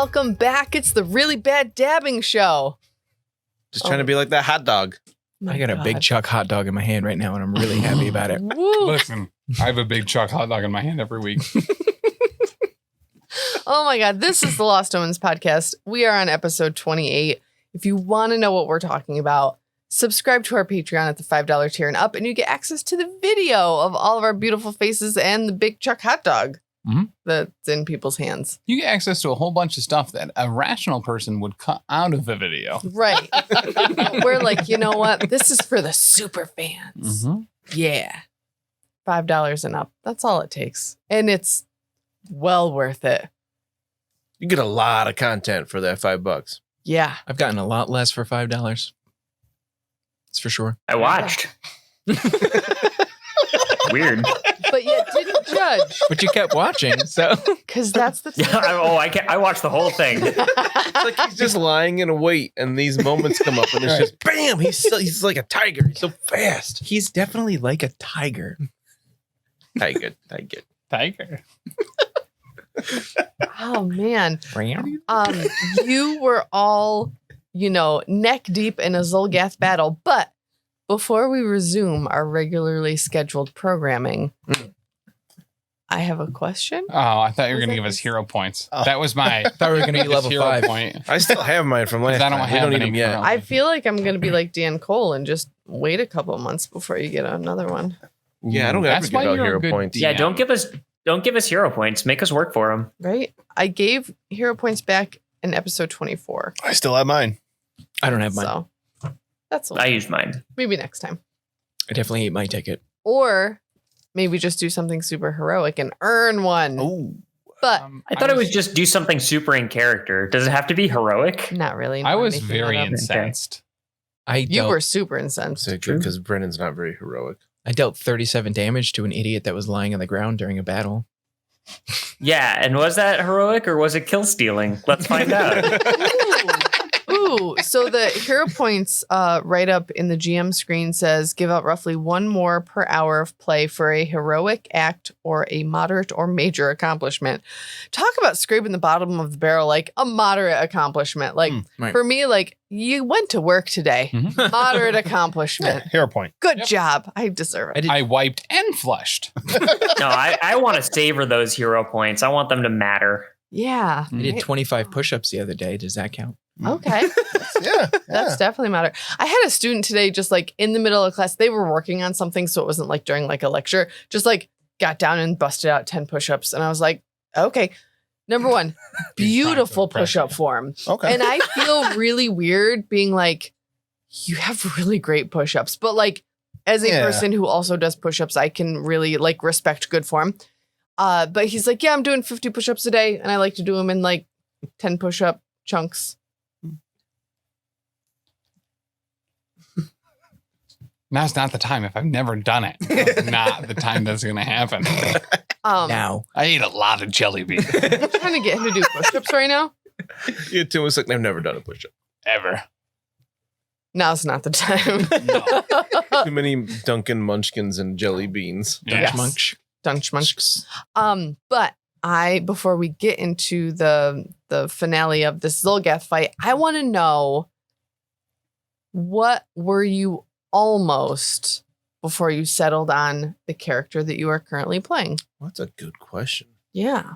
Welcome back. It's the Really Bad Dabbing Show. Just trying to be like that hot dog. I got a big chuck hot dog in my hand right now, and I'm really happy about it. Woo. Listen, I have a big chuck hot dog in my hand every week. Oh my God. This is the Lost Omens podcast. We are on episode 28. If you want to know what we're talking about, subscribe to our Patreon at the $5 tier and up, and you get access to the video of all of our beautiful faces and the big chuck hot dog that's in people's hands. You get access to a whole bunch of stuff that a rational person would cut out of the video. Right. We're like, you know what? This is for the super fans. Mm-hmm. Yeah. $5 and up. That's all it takes. And it's well worth it. You get a lot of content for that $5. Yeah. I've gotten a lot less for $5. That's for sure. I watched. Weird. But yet didn't judge. But you kept watching, so. Because that's the Yeah, I watched the whole thing. It's like he's just lying in wait, and these moments come up, and it's just bam. He's like a tiger. He's so fast. He's definitely like a tiger. Tiger. Oh man. You were all, neck deep in a Zolgath battle, but before we resume our regularly scheduled programming, I have a question. Oh, I thought you were going to give us hero points. Oh. That was my. I thought we were going to be level hero 5. point. I still have mine from last I don't time. We have don't need any them yet. currently. I feel like I'm going to be like Dan Cole and just wait a couple of months before you get another one. Yeah, I don't ever That's give why out you're a hero good points. Yeah, don't give us hero points. Make us work for them. Right? I gave hero points back in episode 24. I still have mine. I don't have mine. So that's all. I used mine. Maybe next time. I definitely ate my ticket. Or maybe just do something super heroic and earn one. Oh, But I thought it was just do something super in character. Does it have to be heroic? not really. I I'm was making very that up. incensed. You were super incensed. Because Brennan's not very heroic. I dealt 37 damage to an idiot that was lying on the ground during a battle. Yeah, and was that heroic or was it kill stealing? Let's find out. Ooh, so the hero points right up in the GM screen says give out roughly one more per hour of play for a heroic act or a moderate or major accomplishment. Talk about scraping the bottom of the barrel, like a moderate accomplishment. Like right. for me, like you went to work today. Mhm. Moderate accomplishment. hero point. Good job. I deserve it. I wiped and flushed. No, I want to savor those hero points. I want them to matter. Yeah. I did 25 push-ups the other day. Does that count? Okay. Yeah, That's definitely matter. I had a student today, just like in the middle of class, they were working on something. So it wasn't like during like a lecture, just like got down and busted out 10 push-ups. And I was like, okay, number one, beautiful push-up form. Okay. And I feel really weird being like, you have really great push-ups. But like, as a person who also does push-ups, I can really like respect good form. But he's like, yeah, I'm doing 50 push-ups a day. And I like to do them in like 10 push-up chunks. Now's not the time. If I've never done it, now's not the time that's going to happen. Now. I ate a lot of jelly beans. I'm trying to get him to do push-ups right now. Yeah, Tim was like, I've never done a push-up. Ever. Now's not the time. No. Too many Dunkin' Munchkins and jelly beans. Yes. Munch. Dunch munch. But before we get into the finale of this Zolgath fight, I want to know, what were you almost before you settled on the character that you are currently playing? That's a good question. Yeah,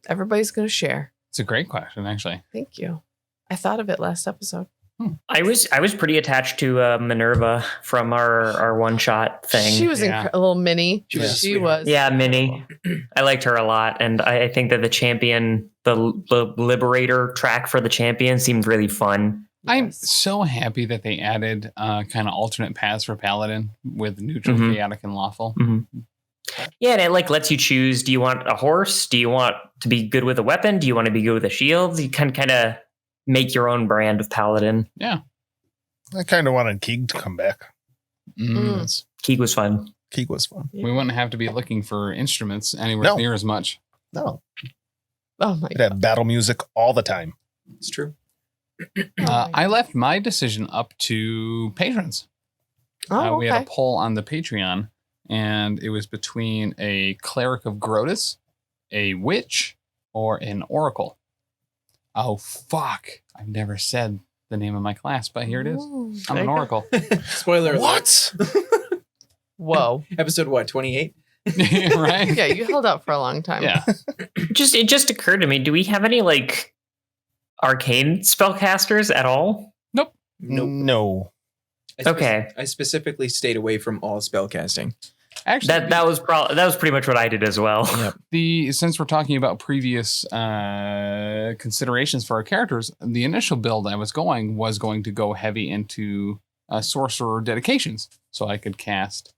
everybody's gonna share. It's a great question, actually. Thank you. I thought of it last episode. I was pretty attached to Minerva from our one shot thing. She was Yeah. a little mini. She was a She sweetheart. was. Yeah, Minnie. I liked her a lot, and I think that the champion, the Liberator track for the champion, seemed really fun. I'm Yes. so happy that they added kind of alternate paths for Paladin with neutral, Mhm. chaotic, and lawful. Yeah, and it like lets you choose. Do you want a horse? Do you want to be good with a weapon? Do you want to be good with a shield? You can kind of make your own brand of Paladin. Yeah. I kind of wanted Keeg to come back. Mm. Keeg was fun. Keeg was fun. We wouldn't have to be looking for instruments anywhere No. near as much. No, Oh my it god. had battle music all the time. It's true. I left my decision up to patrons. Oh, We had okay. a poll on the Patreon, and it was between a cleric of Grotus, a witch, or an oracle. Oh, fuck. I've never said the name of my class, but here it is. Ooh. I'm an oracle. Spoiler alert. What? Whoa. Episode what? 28. Right? Yeah, you held out for a long time. Yeah. It just occurred to me, do we have any like arcane spellcasters at all? Nope. No. Okay. I specifically stayed away from all spellcasting. Actually, That was pretty much what I did as well. Yep. Since we're talking about previous considerations for our characters, the initial build I was going to go heavy into sorcerer dedications, so I could cast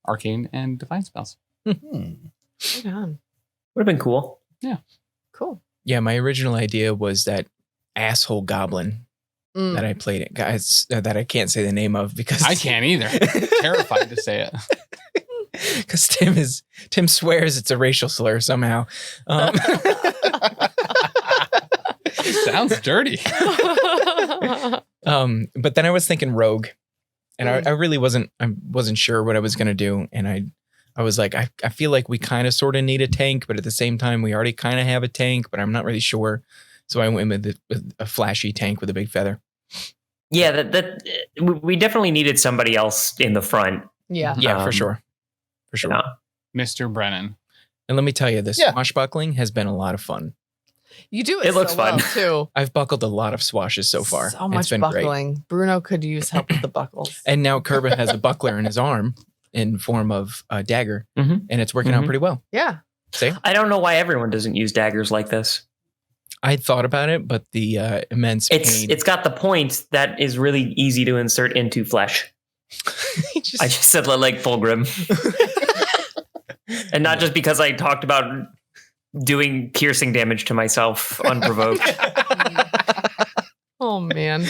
arcane and divine spells. Right on. Would have been cool. Cool. Yeah, my original idea was that asshole goblin that I played it, guys, that I can't say the name of because I can't either. Terrified to say it. Because Tim swears it's a racial slur somehow. Sounds dirty. But then I was thinking rogue, and I really wasn't sure what I was gonna do, and I was like, I feel like we kind of sort of need a tank, but at the same time we already kind of have a tank, but I'm not really sure. So I went with a flashy tank with a big feather. Yeah, we definitely needed somebody else in the front. Yeah. Yeah, for sure. For sure. Yeah. Mr. Brennan. And let me tell you, this Yeah. swashbuckling has been a lot of fun. You do It looks so well, fun. too. I've buckled a lot of swashes so far. So It's much been great. buckling. Bruno could use help with the buckles. And now Kurva has a buckler in his arm in form of a dagger, Mhm. and it's working out Mhm. pretty well. Yeah. See? I don't know why everyone doesn't use daggers like this. I thought about it, but the immense pain. It's got the point that is really easy to insert into flesh. I just said like Fulgrim. And not just because I talked about doing piercing damage to myself unprovoked. Oh man.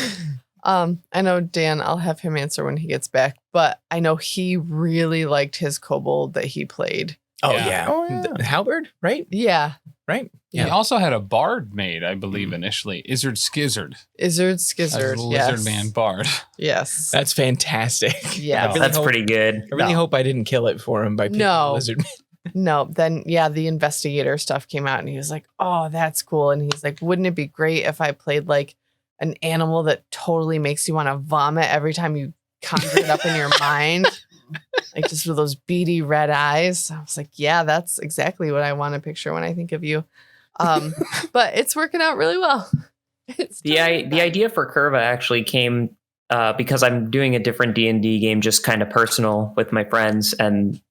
I know Dan, I'll have him answer when he gets back, but I know he really liked his kobold that he played. Oh Yeah. yeah, Oh, yeah. The Halberd, right? Yeah. Right. He Yeah. also had a bard made, I believe, initially. Izzard Skizzard. Izzard A Skizzard. lizard Yes. man bard. Yes. That's fantastic. Yeah. I really That's hope, pretty good. I really hope I didn't kill it for him by picking No. the lizard. No, then yeah, the investigator stuff came out and he was like, "Oh, that's cool." And he's like, "Wouldn't it be great if I played like an animal that totally makes you want to vomit every time you conjure it up in your mind?" Like just with those beady red eyes. I was like, "Yeah, that's exactly what I want to picture when I think of you." But it's working out really well. It's The idea for Kurva actually came because I'm doing a different D&D game, just kind of personal with my friends, and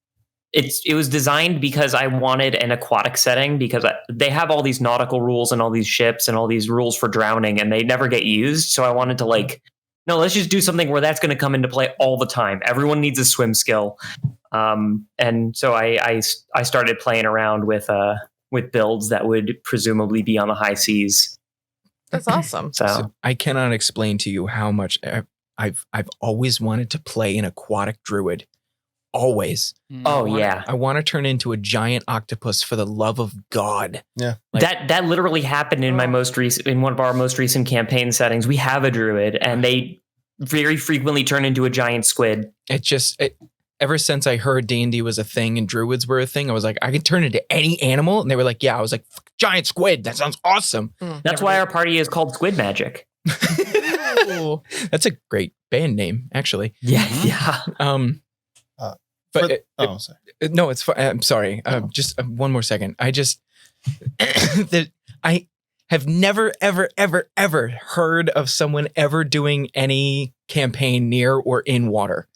it was designed because I wanted an aquatic setting because they have all these nautical rules and all these ships and all these rules for drowning, and they never get used. So I wanted to no, let's just do something where that's going to come into play all the time. Everyone needs a swim skill, and so I started playing around with builds that would presumably be on the high seas. That's awesome. So I cannot explain to you how much I've always wanted to play an aquatic druid. Always. oh yeah. I want to turn into a giant octopus for the love of God. Yeah. Like- that literally happened in my in one of our most recent campaign settings. We have a druid and they very frequently turn into a giant squid. Ever since I heard D&D was a thing and druids were a thing, I was like, I could turn into any animal. And they were like, yeah. I was like, giant squid. That sounds awesome. That's why our party is called Squid Magic. Ooh. That's a great band name, actually. Yeah. But Sorry. no, it's fine. I'm sorry. Just one more second. I have never, ever heard of someone ever doing any campaign near or in water.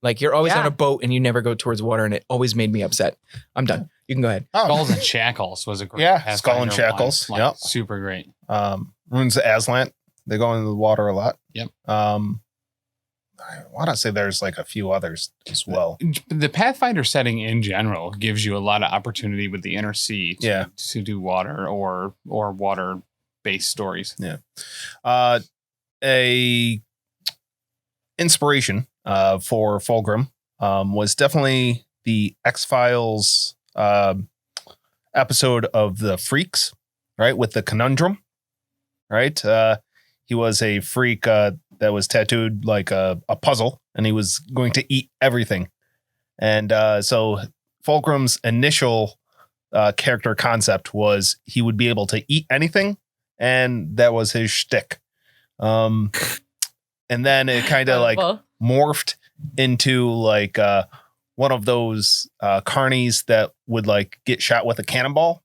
Like you're always on a boat and you never go towards water, and it always made me upset. I'm done. You can go ahead. Skulls and Shackles was a great Yeah, Skull and Pathfinder Shackles, line. yep. Super great. Runes of Aslant. They go into the water a lot. Yep. I want to say there's like a few others as well. The Pathfinder setting in general gives you a lot of opportunity with the inner sea to do water or water-based stories. Yeah. A inspiration for Fulgrim was definitely the X-Files episode of the Freaks, right? With the conundrum, right? He was a freak that was tattooed like a puzzle, and he was going to eat everything. And so Fulgrim's initial character concept was he would be able to eat anything, and that was his shtick. And then it kind of like morphed into like one of those carnies that would like get shot with a cannonball,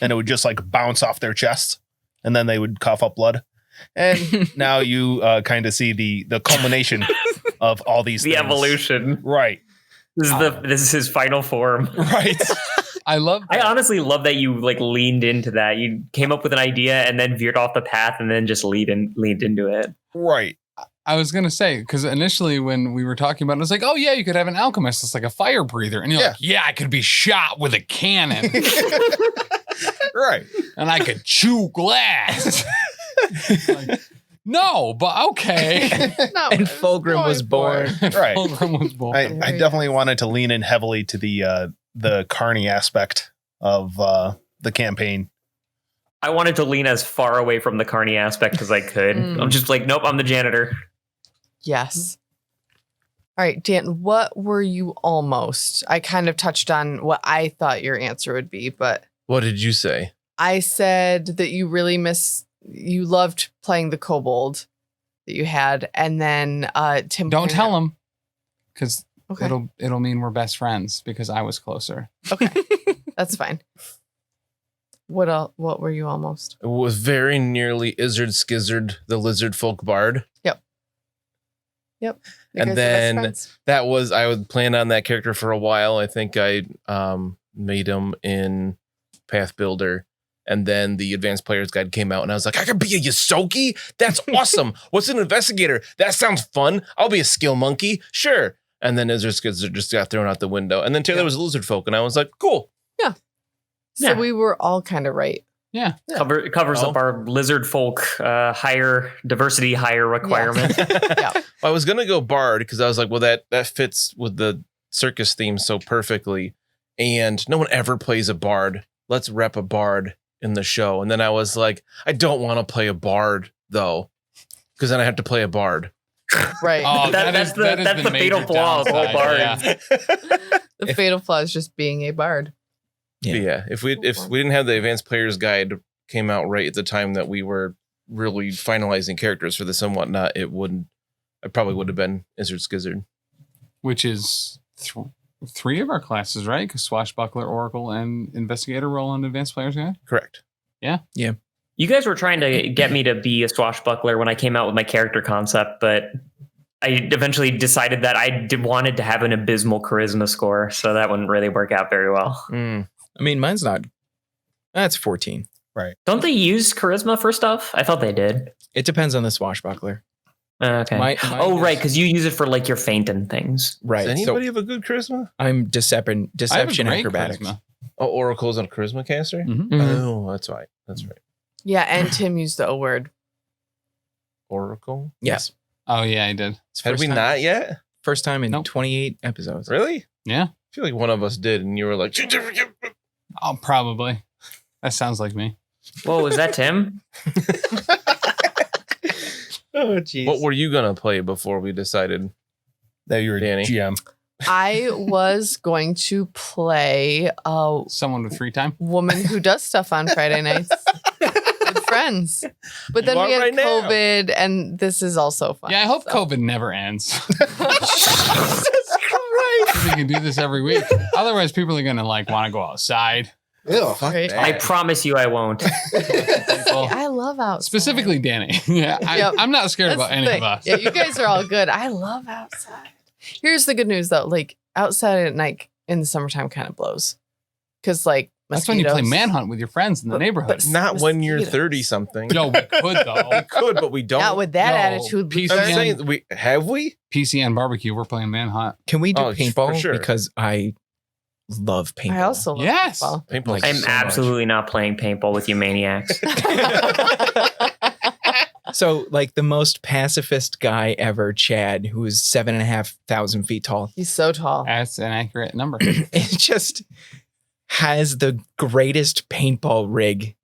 and it would just like bounce off their chests, and then they would cough up blood. And now you kind of see the culmination of all these things. Evolution. Right. This is his final form. Right. I honestly love that you like leaned into that. You came up with an idea and then veered off the path and then just leaned into it. Right. I was going to say, because initially when we were talking about it, I was like, oh, yeah, you could have an alchemist. It's like a fire breather. And you're like, yeah, I could be shot with a cannon. Right. And I could chew glass. Like, no, but okay. No, And Fulgrim was born. Right. Fulgrim was born. I definitely wanted to lean in heavily to the carny aspect of the campaign. I wanted to lean as far away from the carny aspect as I could. I'm just like, nope, I'm the janitor. Yes. All right, Dan, what were you almost? I kind of touched on what I thought your answer would be, but What did you say? I said that you really you loved playing the kobold that you had, and then Tim. Don't tell him, because Okay. it'll mean we're best friends because I was closer. Okay, that's fine. What were you almost? It was very nearly Izzard Skizzard, the lizard folk bard. You And guys are best then friends. that was, I would plan on that character for a while. I think I made him in Path Builder. And then the Advanced Player's Guide came out, and I was like, I could be a Yosoki? That's awesome. What's an investigator? That sounds fun. I'll be a skill monkey. Sure. And then Izzard Skizzard just got thrown out the window. And then Taylor was a lizard folk, and I was like, cool. So Yeah. we were all kind of right. Yeah. Covers up our lizard folk higher diversity requirement. I was going to go bard because I was like, well, that fits with the circus theme so perfectly. And no one ever plays a bard. Let's rep a bard in the show. And then I was like, I don't want to play a bard though, because then I have to play a bard. Right. Oh, That's the fatal major flaw of all downside, bards. yeah. The fatal flaw is just being a bard. Yeah. If we didn't have the Advanced Player's Guide came out right at the time that we were really finalizing characters for this and whatnot, I probably would have been Izzard Skizzard. Which is three of our classes, right? Because Swashbuckler, Oracle, and Investigator roll on Advanced Player's Guide. Correct. You guys were trying to get me to be a swashbuckler when I came out with my character concept, but I eventually decided that I wanted to have an abysmal charisma score, so that wouldn't really work out very well. I mean, mine's not. That's 14. Don't they use charisma for stuff? I thought they did. It depends on the swashbuckler. Okay. Mine right, is- because you use it for like your feint and things. Right. Does So anybody have a good charisma? I'm I have a deception great acrobatics. charisma. Oh, Oracle's on a charisma caster? Mhm. Oh, that's right. That's right. Yeah, and Tim used the O word. Oracle? Yes. Oh, yeah, I did. It's Had first we time- not yet? First time in Nope. 28 episodes. Really? Yeah. I feel like one of us did, and you were like, Oh, probably. That sounds like me. Whoa, is that Tim? Oh, jeez. what were you going to play before we decided? That you're Danny. GM. I was going to play a Someone with free time. woman who does stuff on Friday nights with friends. But then You we are had right now. COVID, and this is also fun. Yeah, I hope so. COVID never ends. We can do this every week. Otherwise, people are going to like want to go outside. Ew. Right? I promise you I won't. Well, I love outside. specifically Danny. Yeah, Yep. I'm not scared That's about the any thing. of us. Yeah, you guys are all good. I love outside. Here's the good news though. Like outside at night in the summertime kind of blows. Cause like That's when you play mosquitoes- Manhunt with your friends in the But- neighborhood. but- Not when you're Mosquitoes. 30 something. No, we could though. We could, but we don't. Not with that No, attitude. PC I'm Luther. saying, have we? PCN barbecue. We're playing Manhunt. Can we do Oh, for paintball? sure. Because I love paintball. I also love Yes. football. Paintball. Like, I'm so much. absolutely not playing paintball with you maniacs. So, like the most pacifist guy ever, Chad, who is 7,500 feet tall, He's so tall. That's an accurate number. it just has the greatest paintball rig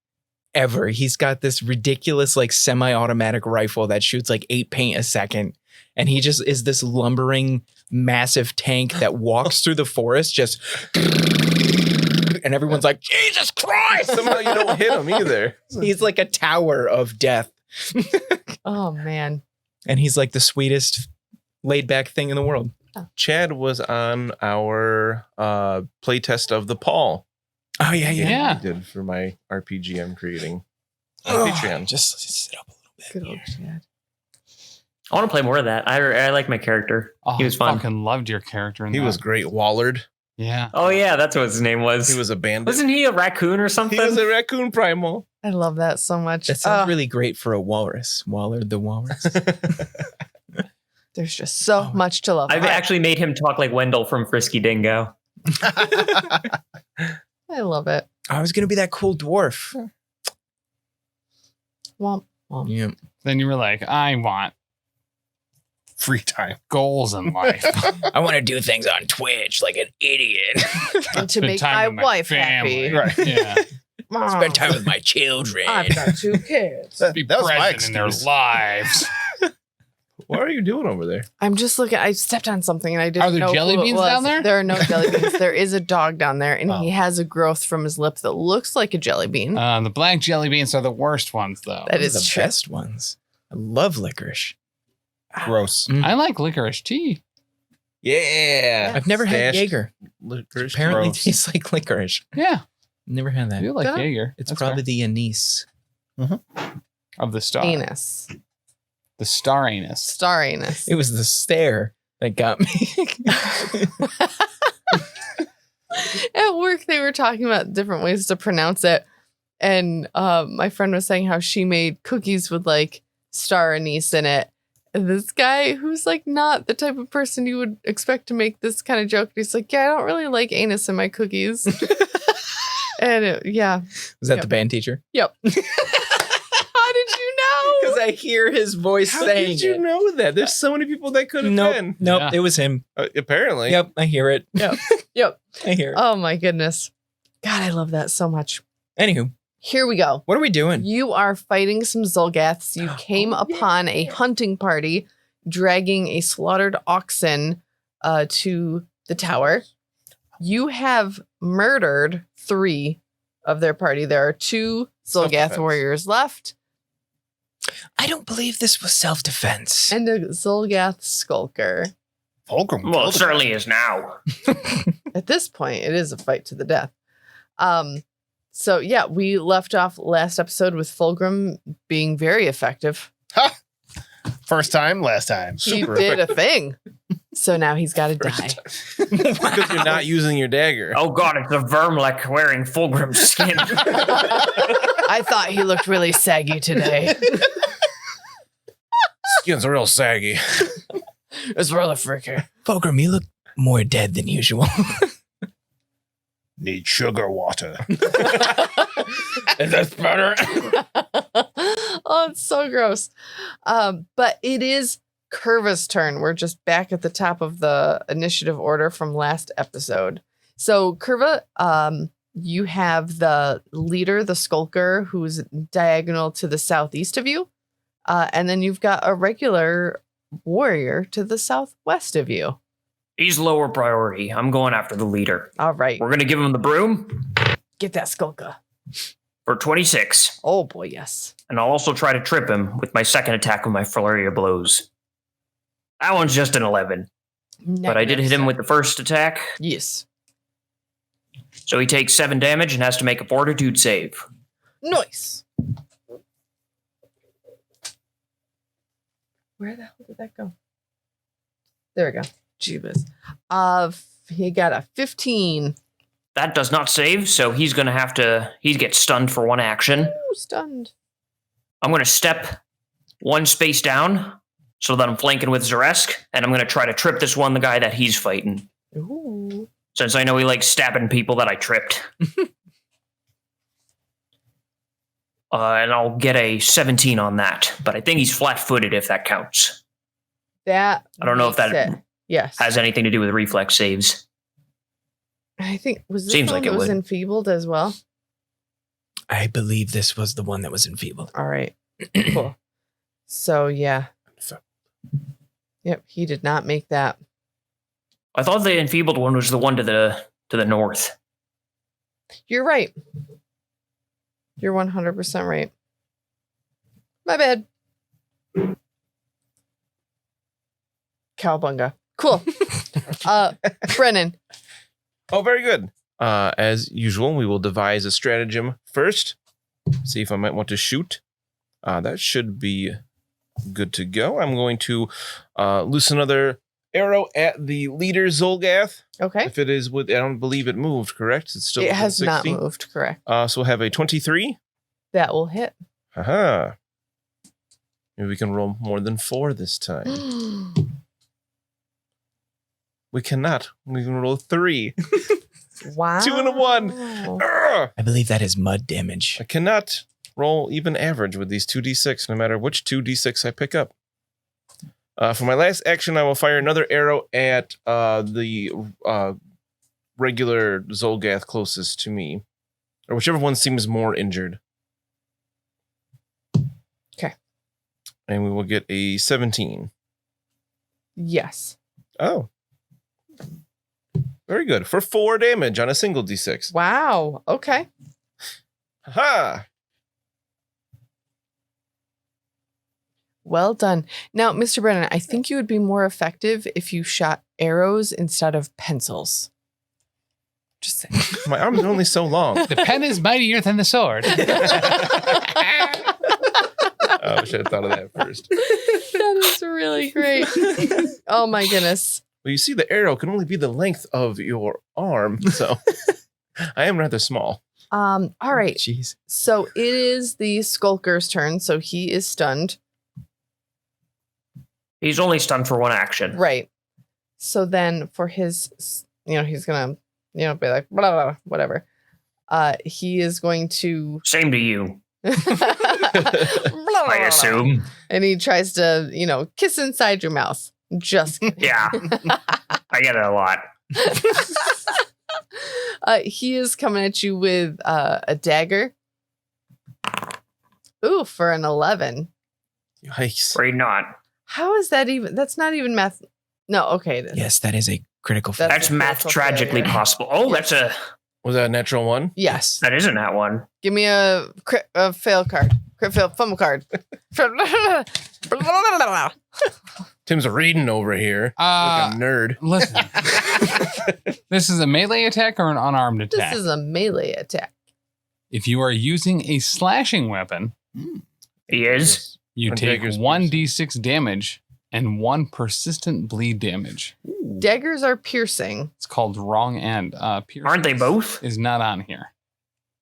ever. He's got this ridiculous, like semi-automatic rifle that shoots like 8 paint a second. And he just is this lumbering, massive tank that walks through the forest, just And everyone's like, Jesus Christ! Somehow you don't hit him either. He's like a tower of death. Oh man. And he's like the sweetest laid back thing in the world. Chad was on our playtest of the Paul. Oh, yeah. Yeah. I did for my RPG I'm creating on Oh, Patreon. just sit up a little bit. Good old Chad. I want to play more of that. I like my character. Oh, He was fun. I fucking loved your character. In He that. was great. Wallard. Yeah. Oh yeah, that's what his name was. He was a bandit. Wasn't he a raccoon or something? He was a raccoon primal. I love that so much. That sounds really great for a walrus. Wallard the walrus. There's just so much to love. I've actually made him talk like Wendell from Frisky Dingo. I love it. I was going to be that cool dwarf. Womp, womp. Yeah. Then you were like, I want Free time. goals in life. I want to do things on Twitch like an idiot. And to Spend make time my with my wife family. happy. Right. Yeah. Mom, Spend time with my children. I've got 2 kids. Be That was my present in their excuse. lives. What are you doing over there? I'm just looking. I stepped on something and I didn't Are there know jelly who it beans was. down there? There are no jelly beans. There is a dog down there, and Oh. he has a growth from his lip that looks like a jelly bean. The black jelly beans are the worst ones, though. That Those is are the true. best ones. I love licorice. Gross. I like licorice tea. Yeah. I've never had Stashed Jaeger. licorice. Apparently gross. tastes like licorice. Yeah. Never had I that. do like Don't know. Jaeger. It's That's probably the anise. fair. Of the star. Anus. The star anus. Star anus. It was the stare that got me. At work, they were talking about different ways to pronounce it. And my friend was saying how she made cookies with like star anise in it. And this guy who's like not the type of person you would expect to make this kind of joke, he's like, yeah, I don't really like anus in my cookies. And yeah. Was that Yep. the band teacher? Yep. How did you know? Because I hear his voice How saying did you it. know that? There's so many people that could have been. Nope, Yeah. it was him. Apparently. Yep, I hear it. Yep. I hear it. Oh my goodness. God, I love that so much. Anywho, Here we go. what are we doing? You are fighting some Zolgaths. You came upon a hunting party dragging a slaughtered oxen to the tower. You have murdered 3 of their party. There are 2 Zolgath Self-defense. warriors left I don't believe this was self-defense. and a Zolgath skulker. Fulgrim. Well, killed it a certainly is now. At this point, it is a fight to the death. So yeah, we left off last episode with Fulgrim being very effective. guy. First time, last time. He Super did a thing. So now he's got to die. Because you're not using your dagger. Oh god, it's a Vermlek wearing Fulgrim's skin. I thought he looked really saggy today. Skin's real saggy. It's really freaky. Fulgrim, you look more dead than usual. Need sugar water. Is that better? Oh, it's so gross. But it is Kurva's turn. We're just back at the top of the initiative order from last episode. So Kurva, you have the leader, the skulker, who's diagonal to the southeast of you. And then you've got a regular warrior to the southwest of you. He's lower priority. I'm going after the leader. All right. We're going to give him the broom Get that skulker. for 26. Oh boy, yes. And I'll also try to trip him with my second attack with my flurry of blows. That one's just an 11. But I did hit him with the first attack. Yes. So he takes 7 damage and has to make a fortitude save. Nice. Where the hell did that go? There we go. Jeebus. He got a 15. That does not save, so he's going to have to... He gets stunned for 1 action. Ooh, stunned. I'm going to step 1 space down so that I'm flanking with Xa'Reske, and I'm going to try to trip the guy that he's fighting. Ooh. Since I know he likes stabbing people that I tripped. And I'll get a 17 on that. But I think he's flat-footed if that counts. That I don't know if makes that it. Yes. has anything to do with reflex saves. I think was this Seems one like that it was would. enfeebled as well. I believe this was the one that was enfeebled. All right. Cool. So yeah. Yep, he did not make that. I thought the enfeebled one was the one to the north. You're right. You're 100% right. My bad. Cowabunga. Cool. Brennen. Oh, very good. As usual, we will devise a stratagem first. See if I might want to shoot. That should be good to go. I'm going to loose another arrow at the leader Zolgath. Okay. If it is with, I don't believe it moved, correct? It's still It has 16? not moved, correct. So we'll have a 23. That will hit. Haha. Maybe we can roll more than 4 this time. We cannot. We can roll 3. Wow. 2 and a 1. Ugh. I believe that is mud damage. I cannot roll even average with these 2d6, no matter which 2d6 I pick up. For my last action, I will fire another arrow at the regular Zolgath closest to me, or whichever one seems more injured. Okay. And we will get a 17. Yes. Oh. Very good. For 4 damage on a single d6. Wow. Okay. Ha! Well done. Now, Mr. Brennen, I think you would be more effective if you shot arrows instead of pencils. Just saying. My arm is only so long. The pen is mightier than the sword. Oh, I should have thought of that first. That is really great. Oh my goodness. Well, you see, the arrow can only be the length of your arm, so I am rather small. All right. Jeez. So it is the Skulker's turn. So he is stunned. He's only stunned for 1 action. Right. So then for his, he's going to, be like, blah, blah, blah, whatever. He is going to. Same to you, Blah, blah, I blah, assume. and he tries to, kiss inside your mouth. Just kidding. Yeah. I get it a lot. He is coming at you with a dagger. Ooh, for an 11. Yikes. Afraid not. How is that even? That's not even math. No, okay. It is. Yes, that is a critical That's- failure. That's math critical tragically failure. possible. Oh, that's a Was that a natural 1? Yes. that isn't that one. Give me a fail card. Crit fail, fumble card. Tim's reading over here. Like a nerd. Listen. This is a melee attack or an unarmed This attack? is a melee attack. If you are using a slashing weapon, He is. you Or take daggers, 1d6 damage and 1 persistent bleed damage. Daggers are piercing. It's called wrong end. Piercing Aren't they both? is not on here.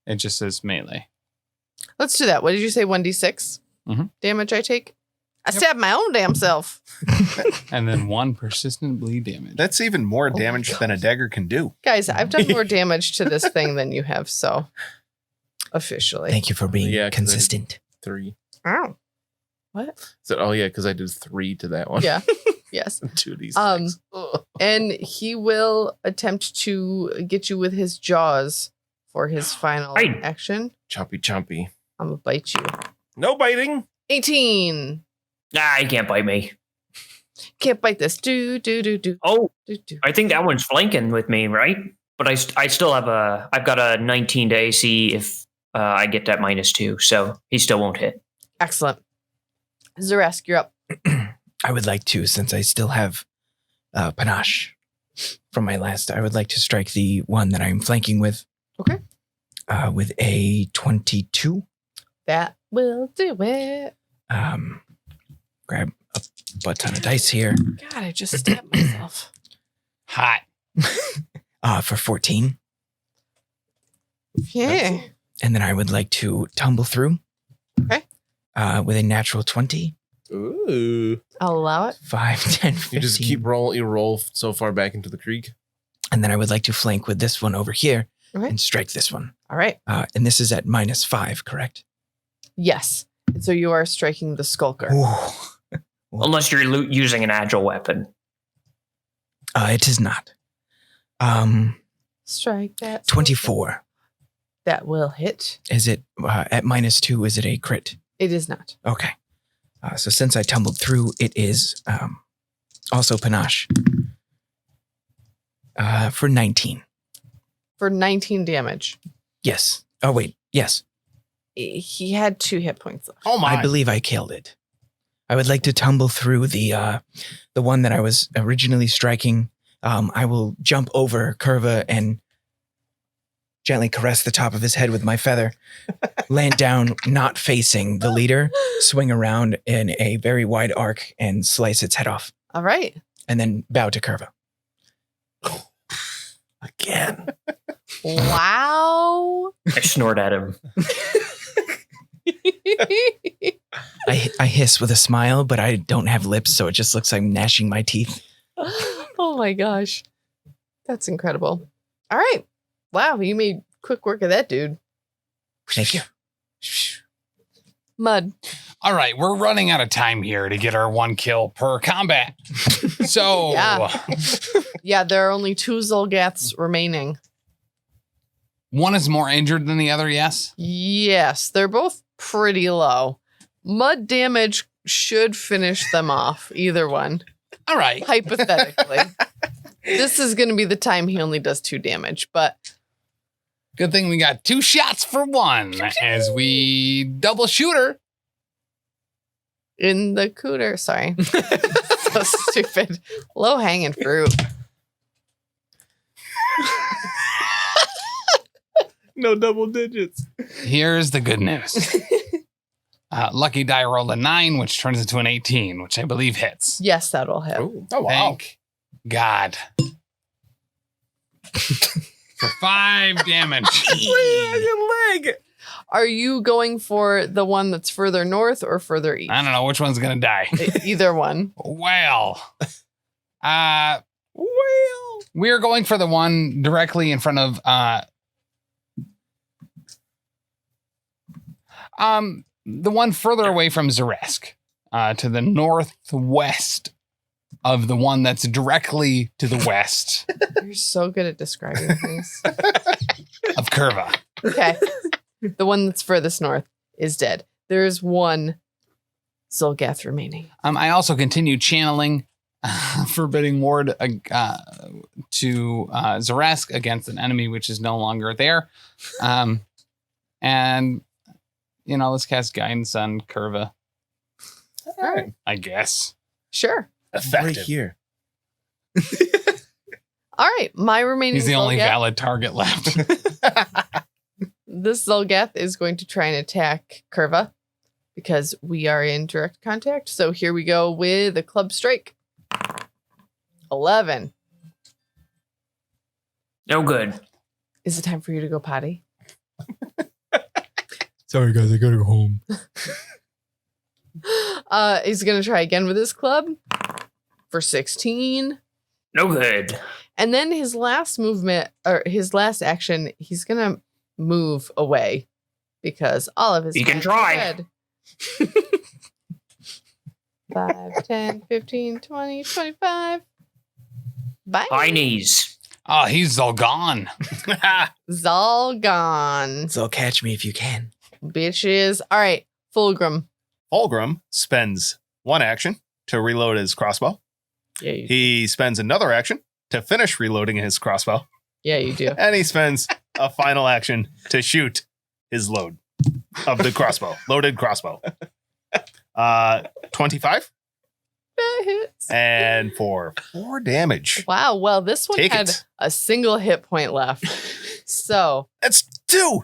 It just says melee. Let's do that. What did you say? 1d6 Mhm. damage I take? I stabbed my own damn self. And then 1 persistent bleed damage. That's even more damage than a dagger can do. Guys, I've done more damage to this thing than you have, so officially. Thank you for being Yeah, 'cause I did- consistent. 3. Ow. What? So, oh yeah, because I did 3 to that one. Yeah. Yes. 2d6. And he will attempt to get you with his jaws for his final Hey. action. Chompy chompy. I'm gonna bite you. No biting. 'em. 18. Nah, you can't bite me. Can't bite this. Do. Oh, I think that one's flanking with me, right? But I still have I've got a 19 to AC if I get that -2, so he still won't hit. Excellent. Xa'Reske, you're up. I would like to, since I still have panache from my last, I would like to strike the one that I'm flanking with. Okay. With a 22. That will do it. Grab a butt ton of dice here. God, I just stabbed myself. Hot. For 14. Yeah. And then I would like to tumble through. Okay. With a natural 20. Ooh. I'll allow it. 5, 10, 15. You just keep you roll so far back into the creek. And then I would like to flank with this one over here Okay. and strike this one. All right. And this is at -5, correct? Yes. And so you are striking the Skulker. Ooh. Unless you're using an agile weapon. It is not. Strike that. Skulker. 24. That will hit. Is it at -2? Is it a crit? It is not. Okay. So since I tumbled through, it is also panache. For 19. For 19 damage. Yes. Oh, wait. Yes. He had 2 hit points left. Oh my. I believe I killed it. I would like to tumble through the one that I was originally striking. I will jump over Kurva and gently caress the top of his head with my feather, land down, not facing the leader, swing around in a very wide arc and slice its head off. All right. And then bow to Kurva. Again. Wow. I snort at him. I hiss with a smile, but I don't have lips, so it just looks like I'm gnashing my teeth. Oh my gosh. That's incredible. All right. Wow, you made quick work of that, dude. Thank you. Mud. All right, we're running out of time here to get our 1 kill per combat. So, Yeah. Yeah, there are only 2 Zolgaths remaining. one is more injured than the other, yes? Yes, they're both pretty low. Mud damage should finish them off, either one. All right. Hypothetically. This is going to be the time he only does 2 damage, but Good thing we got 2 shots for 1 as we double shooter. in the cooter. Sorry. So stupid. Low hanging fruit. No double digits. Here's the good news. Lucky die rolled a 9, which turns into an 18, which I believe hits. Yes, that'll hit. Oh wow. Thank God. For 5 damage. Leg. Are you going for the one that's further north or further east? I don't know which one's going to die. Either one. Well, we're going for the one directly in front of, the one further away from Xa'Reske, to the northwest of the one that's directly to the west You're so good at describing things. of Kurva. Okay. The one that's furthest north is dead. There's 1 Zolgath remaining. I also continue channeling Forbidding Ward to Xa'Reske against an enemy which is no longer there. And, let's cast Guidance on Kurva, All right. I guess. Sure. Effective. Right here. All right. My remaining He's the only Zolgath. valid target left. This Zolgath is going to try and attack Kurva because we are in direct contact. So here we go with a club strike. 11. No good. Is it time for you to go potty? Sorry, guys, I gotta go home. He's going to try again with his club for 16. No good. And then his last movement, or his last action, he's going to move away because all of his He can friends are try. dead. 5, 10, 15, 20, 25. Bye. High knees. Oh, he's all gone. Zol gone. So catch me if you can. Bitches. All right. Fulgrim. Fulgrim spends 1 action to reload his crossbow. Yeah, you, He spends another action to finish reloading his crossbow. yeah, you do. And he spends a final action to shoot his load of the crossbow. Loaded crossbow. 25 That hits. and for 4 damage. Wow. Well, this one Take had it. a single hit point left. So That's 2.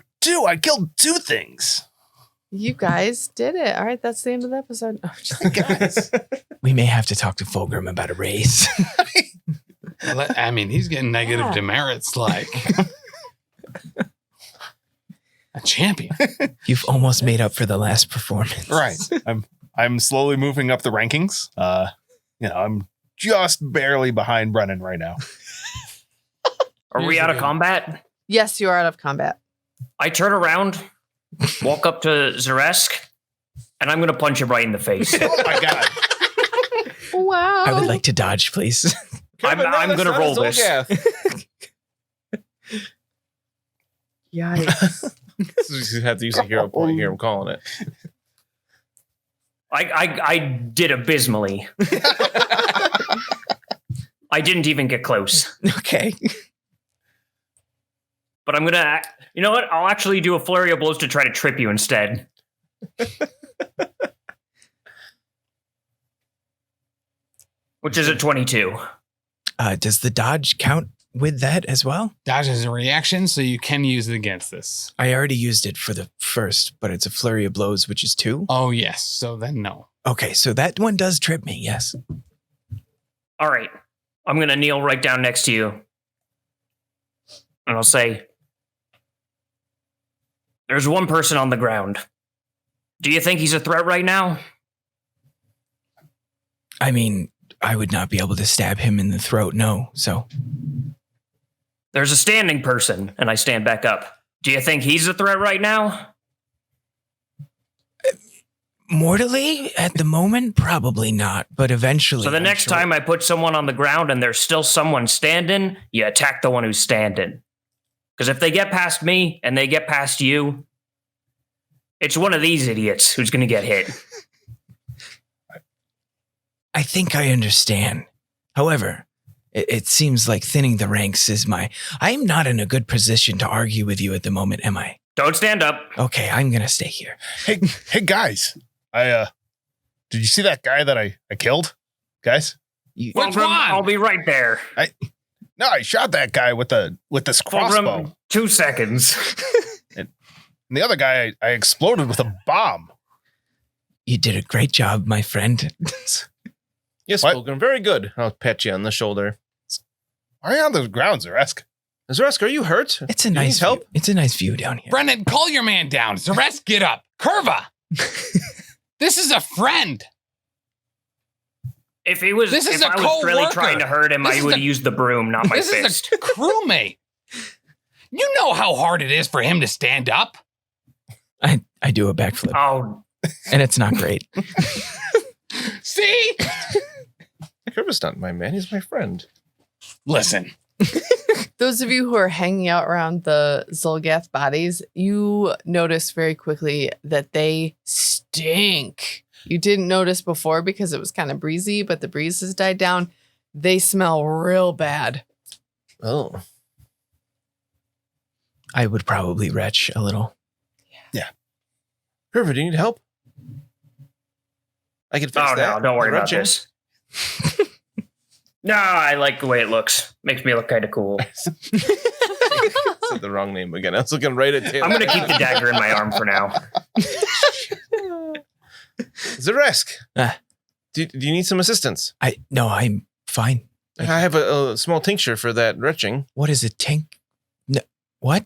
I killed 2 things. you guys did it. All right. That's the end of the episode. Oh, just Guys. We may have to talk to Fulgrim about a raise. I mean, he's getting negative Yeah. demerits like a champion. You've almost made up for the last performance. Right. I'm slowly moving up the rankings. I'm just barely behind Brennen right now. Are we Here's out the of good- combat? yes, you are out of combat. I turn around, walk up to Xa'Reske, and I'm going to punch him right in the face. Oh my god. Wow. I would like to dodge, please. I'm going to roll this. Yikes. You have to use a hero point here. I'm calling it. I did abysmally. I didn't even get close. Okay. but I'm gonna. You know what? I'll actually do a flurry of blows to try to trip you instead. Which is a 22. Does the dodge count with that as well? Dodge is a reaction, so you can use it against this. I already used it for the first, but it's a flurry of blows, which is 2. Oh, yes. So then no. Okay, so that one does trip me, yes. All right. I'm going to kneel right down next to you. And I'll say, there's one person on the ground. Do you think he's a threat right now? I mean, I would not be able to stab him in the throat, no, so. There's a standing person, and I stand back up. Do you think he's a threat right now? Mortally, at the moment, probably not, but eventually. So the next time I put someone on the ground and there's still someone standing, you attack the one who's standing. Because if they get past me and they get past you, it's one of these idiots who's going to get hit. I think I understand. However, it seems like thinning the ranks is I am not in a good position to argue with you at the moment, am I? Don't stand up. Okay, I'm going to stay here. Hey guys. Did you see that guy that I killed? Guys? Which one? I'll be right there. No, I shot that guy with this crossbow. Fulgrim, 2 seconds. And the other guy I exploded with a bomb. You did a great job, my friend. Yes, What? Fulgrim, very good. I'll pat you on the shoulder. Why are you on the ground, Xa'Reske? Xa'Reske, are you hurt? It's a You nice need help. view. It's a nice view down here. Brennen, call your man down. Xa'Reske, get up. Kurva. This is a friend. If he was, This is if a I was really co-worker. trying to hurt him, This I is would a- have used the broom, not my This fist. is a crewmate. You know how hard it is for him to stand up. I do a backflip, Oh, and it's not great. See? Kurva's not my man. He's my friend. Listen. Those of you who are hanging out around the Zolgath bodies, you notice very quickly that they stink. You didn't notice before because it was kind of breezy, but the breeze has died down. They smell real bad. Oh. I would probably retch a little. Kurva, do you need help? I can fix oh that. no, don't worry The about retching. this. No, I like the way it looks. Makes me look kind of cool. Said the wrong name again. I was looking right at Taylor. I'm going to keep the dagger in my arm for now. Xa'Reske, Ah. do you need some assistance? No, I'm fine. I have a small tincture for that retching What is a tank? No, what?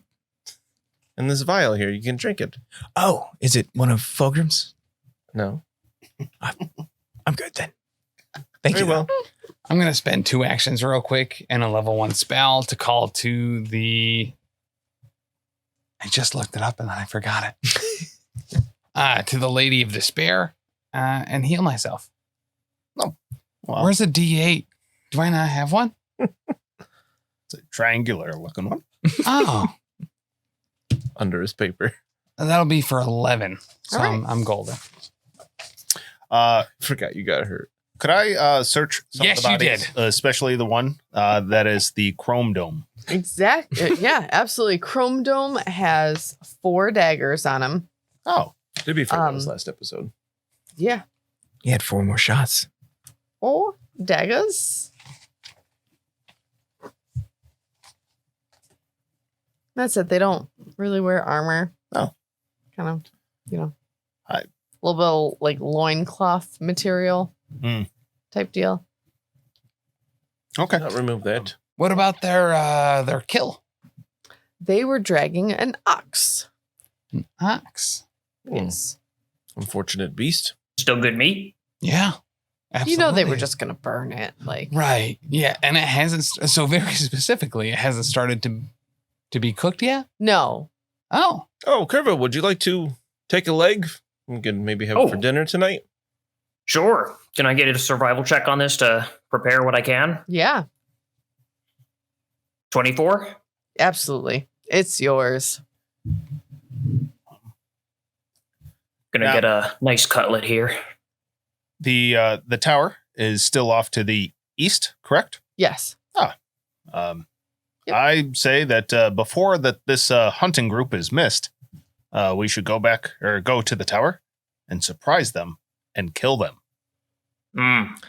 in this vial here. You can drink it. Oh, is it one of Fulgrim's? No. I'm good then. Thank Very you. well. I'm going to spend 2 actions real quick and a level 1 spell to call to the... I just looked it up and then I forgot it. To the Lady of Despair and heal myself. Well, Where's the D8? Do I not have one? it's a triangular looking one. Oh, Under his paper. that'll be for 11. So All right. I'm golden. Forgot you got hurt. Could I search some Yes, of the you bodies, did. especially the one that is the Chrome Dome? Exactly. Yeah, absolutely. Chrome Dome has 4 daggers on him. Oh, Did be for that was last episode. Yeah. He had 4 more shots. 4 daggers. That's it. They don't really wear armor. Oh. Kind of, I- a little bit of, like loincloth material type deal. okay. Not remove that. What about their kill? They were dragging an ox. An ox. Yes. Unfortunate beast. Still good meat? Yeah. You know they were absolutely. just going to burn it. Like, Right. Yeah. And it hasn't, so very specifically, it hasn't started to be cooked yet? no. Oh. Oh, Kurva, would you like to take a leg? We can maybe have it for dinner tonight. Sure. Can I get a survival check on this to prepare what I can? Yeah, 24? absolutely. It's yours. Gonna Now- get a nice cutlet here. The tower is still off to the east, correct? Yes. Yeah, Yep. I say that before this hunting group is missed, we should go to the tower and surprise them and kill them.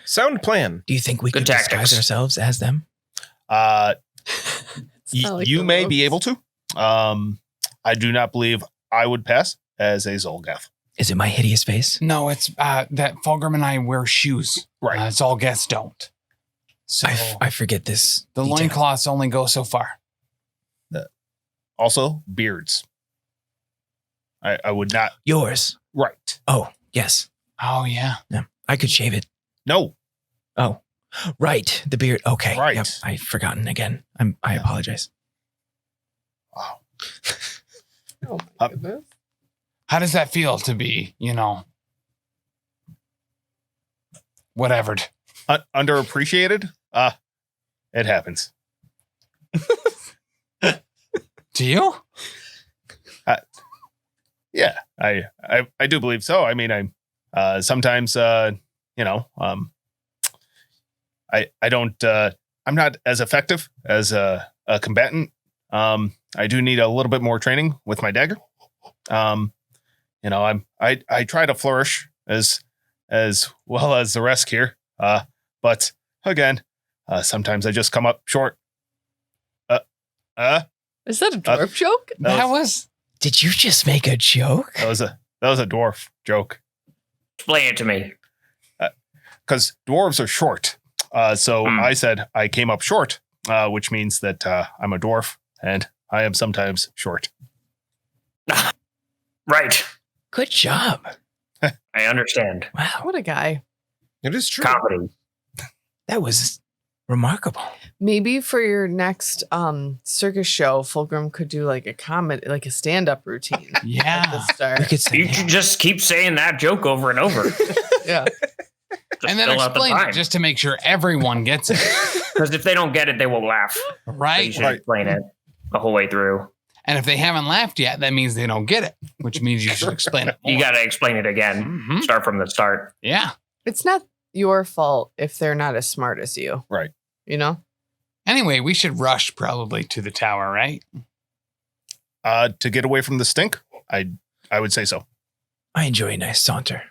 Sound plan. Do you think we Good could tactics. disguise ourselves as them? not like You the may be ropes. able to. I do not believe I would pass as a Zolgath. Is it my hideous face? No, it's that Fulgrim and I wear shoes. Right. It's all guests don't. So I forget this. the detail. loincloths only go so far. Also, beards. I would not. Yours. Right. Oh, yes. Oh, yeah. Yeah. I could shave it. No. Oh, right. The beard. Okay. Right. Yep. I've forgotten again. I apologize. Wow. Oh my Uh, goodness. How does that feel to be, whatevered? Underappreciated? It happens. To you? Yeah, I do believe so. I mean, I sometimes I don't I'm not as effective as a combatant. I do need a little bit more training with my dagger. I try to flourish as well as the rest here. But again, sometimes I just come up short. Is that a dwarf joke? That was Did you just make a joke? That was a dwarf joke. Explain it to me. Because dwarves are short. So I said I came up short, which means that I'm a dwarf and I am sometimes short. Right. Good job. I understand. Wow. What a guy. It is true. Comedy. That was remarkable. Maybe for your next circus show, Fulgrim could do like a comedy, like a stand-up routine at the yeah. start. We could send You him. should just keep saying that joke over and over. Yeah. Just And then fill out the explain it time. just to make sure everyone gets it. Because if they don't get it, they will laugh. So you Right. should explain it the whole way through. And if they haven't laughed yet, that means they don't get it, which means you should explain it more. You got to explain it again. Mhm. Start from the start. Yeah. It's not your fault if they're not as smart as you. Right. You know? Anyway, we should rush probably to the tower, right? To get away from the stink, I would say so. I enjoy a nice saunter.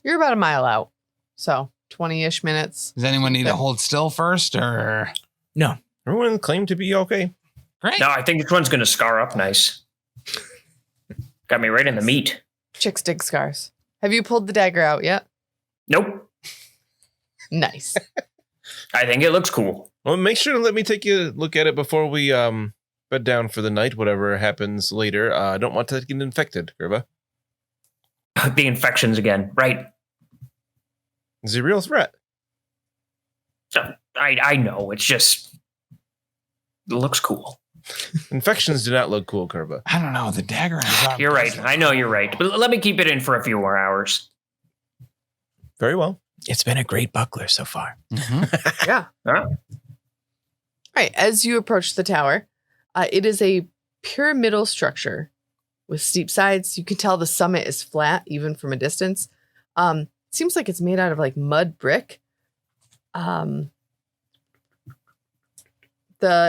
You're about a mile out. So 20-ish minutes. Does anyone need to hold still first or? No. Everyone claimed to be okay. Great. No, I think this one's going to scar up nice. Got me right in the meat. Chicks dig scars. Have you pulled the dagger out yet? Nope. Nice. I think it looks cool. Well, make sure to let me take a look at it before we bed down for the night, whatever happens later. I don't want to get infected, Kurva. The infections again. Right. It's a real threat. I know. It's just, it looks cool. Infections do not look cool, Kurva. I don't know. The dagger and his arm. You're right. I know you're right. But let me keep it in for a few more hours. Very well. It's been a great buckler so far. Mhm. Yeah. Huh? All right. As you approach the tower, it is a pyramidal structure with steep sides. You can tell the summit is flat even from a distance. Seems like it's made out of like mud brick. The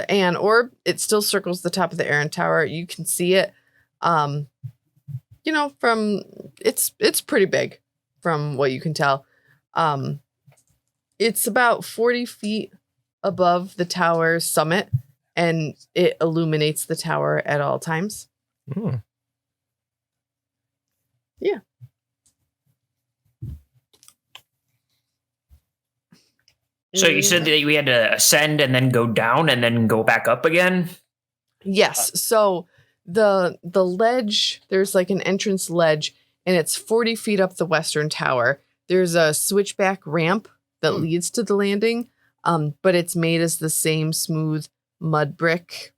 Aeon orb, it still circles the top of the Aeon tower. You can see it. From it's pretty big from what you can tell. It's about 40 feet above the tower's summit, and it illuminates the tower at all times. Hmm. Yeah. So you said that we had to ascend and then go down and then go back up again? Yes. So the ledge, there's like an entrance ledge, and it's 40 feet up the western tower. There's a switchback ramp that leads to the landing, but it's made as the same smooth mud brick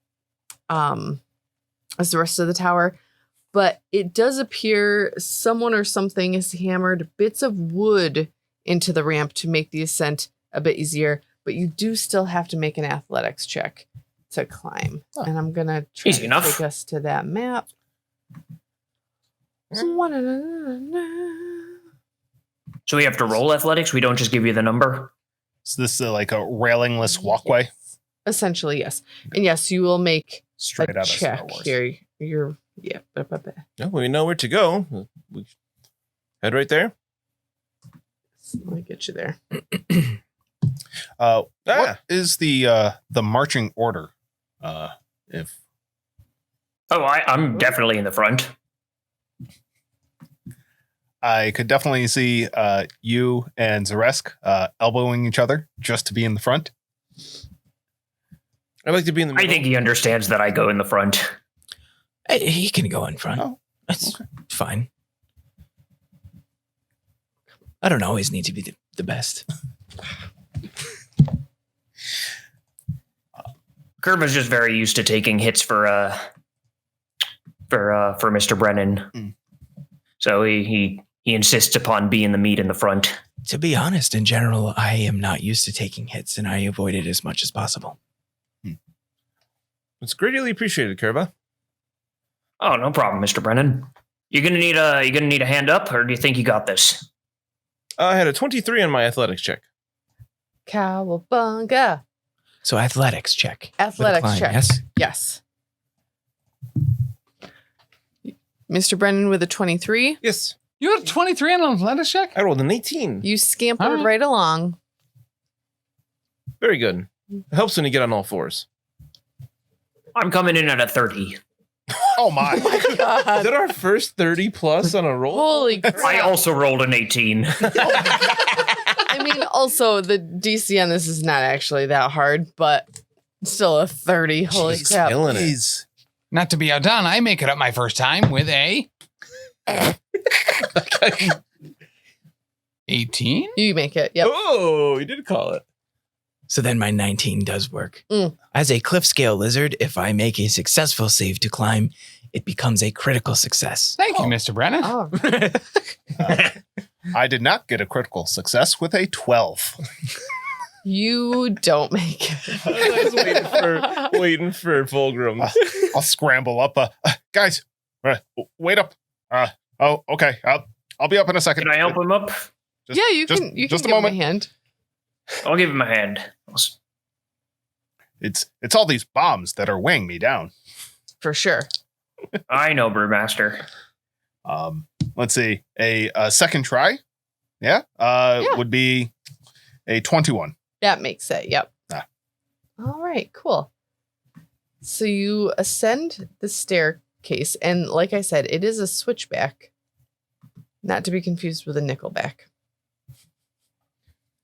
as the rest of the tower. But it does appear someone or something has hammered bits of wood into the ramp to make the ascent a bit easier, but you do still have to make an athletics check to climb. And I'm going to try Easy to enough. take us to that map. So we have to roll athletics? We don't just give you the number? Is this like a railingless walkway? Essentially, yes. And yes, you will make Straight a out of Star check Wars. here. You're No, we know where to go. We head right there. Let me get you there. What is the marching order? If I'm definitely in the front. I could definitely see you and Xa'Reske elbowing each other just to be in the front. I'd like to be in the I middle. think he understands that I go in the front. He can go in front. Oh, That's okay. fine. I don't always need to be the best. Kurva's just very used to taking hits for Mr. Brennen. Mm. So he insists upon being the meat in the front. To be honest, in general, I am not used to taking hits, and I avoid it as much as possible. It's greatly appreciated, Kurva. Oh, no problem, Mr. Brennen. You gonna need a hand up, or do you think you got this? I had a 23 on my athletics check. Cowabunga. So athletics check. with a Athletics climb, check. Yes. Yes. Mr. Brennan with a 23. Yes. You had a 23 on an athletics check? I rolled an 18. You scampered All right. right along. Very good. It helps when you get on all fours. I'm coming in at a 30. Oh my! Is that our first 30 plus on a roll? Holy I crap. also rolled an 18. I mean, also, the DC on this is not actually that hard, but still a 30. Holy He's crap. killing it. Jeez. Not to be outdone, I make it up my first time with a 18. You make it. Yep. Oh, you did call it. So then my 19 does work. Mm. As a cliff scale lizard, if I make a successful save to climb, it becomes a critical success. Thank you, Mr. Brennan. Oh, I did not get a critical success with a 12. you don't make it. I was waiting for Fulgrim. I'll scramble up. Guys, wait up. Oh, okay. I'll be up in a second. Can I help him up? Just- Yeah, you just- can. You just can a give moment. him a hand. I'll give him a hand. It's all these bombs that are weighing me down. For sure. I know, Brewmaster. Let's see. A second try. Yeah. Would be a 21. That makes it. Yep. Ah. All right. Cool. So you ascend the staircase, and like I said, it is a switchback, not to be confused with a nickelback.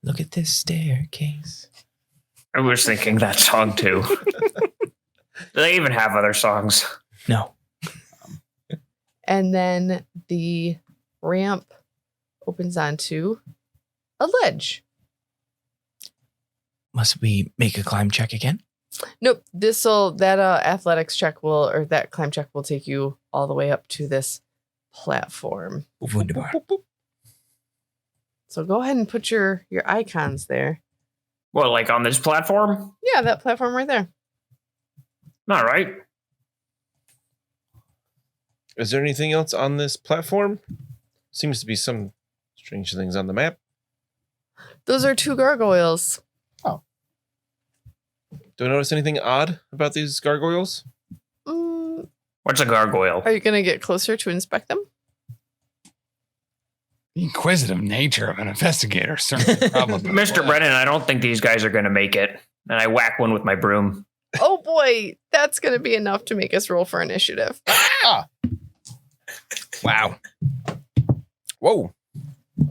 Look at this staircase. I was thinking that song too. Do they even have other songs? No. And then the ramp opens onto a ledge. Must we make a climb check again? Nope. That athletics check that climb check will take you all the way up to this platform. Wunderbar. So go ahead and put your icons there. Well, like on this platform? Yeah, that platform right there. All right. Is there anything else on this platform? Seems to be some strange things on the map. Those are 2 gargoyles. Do I notice anything odd about these gargoyles? What's a gargoyle? Are you going to get closer to inspect them? The inquisitive nature of an investigator, certainly. Probably. Mr. Brennan, I don't think these guys are going to make it. And I whack one with my broom. Oh boy, that's going to be enough to make us roll for initiative. Wow. Whoa.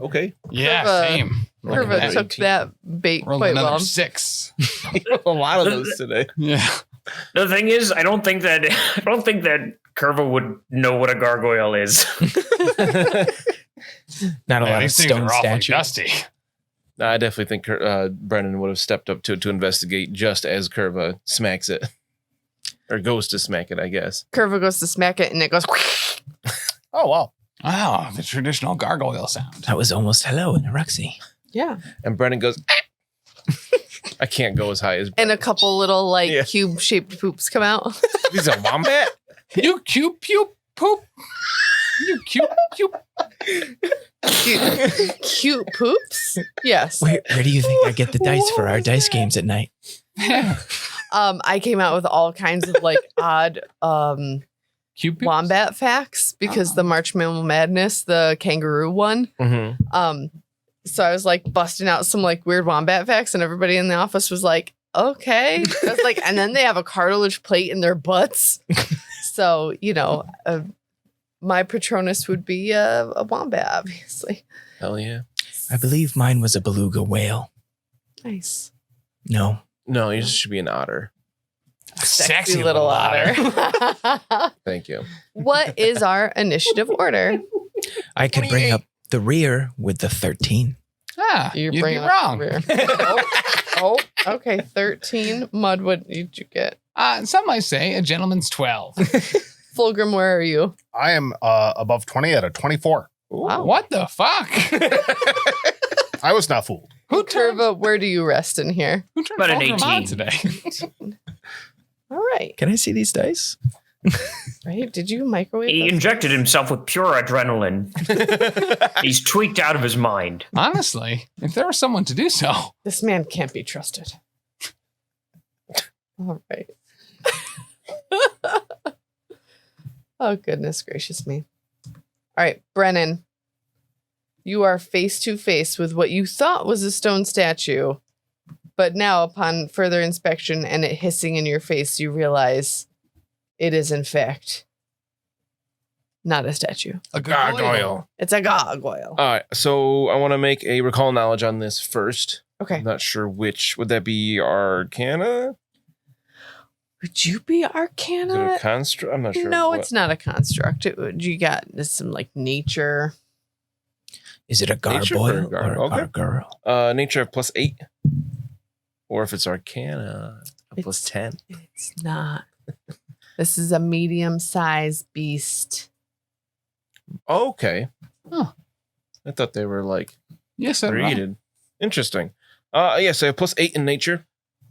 Okay. Yeah, Kurva- same. Look at Kurva that. took that bait Rolled quite another well. 6. A lot of those today. Yeah. The thing is, I don't think that Kurva would know what a gargoyle is. Not a lot of These things stone are awfully statues. dusty. I definitely think Brennan would have stepped up to investigate just as Kurva smacks it. Or goes to smack it, I guess. Kurva goes to smack it and it goes. Oh, wow. Wow, the traditional gargoyle sound. That was almost hello in a Ruxy. Yeah. And Brennan goes, I can't go as high as And a couple little Yeah. cube shaped poops come out. He's a wombat. You cute puke poop. You cute puke. Cute poops? Yes. Where do you think I get the dice for our dice games at night? I came out with all kinds of like odd Cute peeps? wombat facts because the March Mammal Madness, the kangaroo one. Mm-hmm. So I was like busting out some like weird wombat facts, and everybody in the office was like, okay. I was like, and then they have a cartilage plate in their butts. So, my Patronus would be a wombat, obviously. Hell yeah. I believe mine was a beluga whale. Nice. No. No, you should be an otter. Sexy little otter. Thank you. What is our initiative order? I could bring up the rear with the 13. You'd be bringing up wrong. the rear. Okay. 13. Mud, what did you get? Some might say a gentleman's 12. Fulgrim, where are you? I am above 20 at a 24. Wow. What the fuck? I was not fooled. Kurva, where do you rest in here? Who turned About an Fulgrim on 18. today? All right. Can I see these dice? Right. Did you microwave He those? injected himself with pure adrenaline. He's tweaked out of his mind. Honestly, if there was someone to do so. This man can't be trusted. All right. Oh, goodness gracious me. All right, Brennen. You are face to face with what you thought was a stone statue, but now upon further inspection and it hissing in your face, you realize it is in fact not a statue. A Gargoyle. It's a gargoyle. All right. So I want to make a recall knowledge on this first. Okay. I'm not sure which. Would that be Arcana? Would you be Is it Arcana? a construct? I'm not sure. No, what. it's not a construct. You got some like nature. Is it a Nature gargoyle for a or a okay. gargoyle? Nature of +8. Or if it's Arcana, a It's- +10. It's not. This is a medium-sized beast. Okay. Huh. I thought they were like Yes, I created. Interesting. Yes, I have +8 in nature.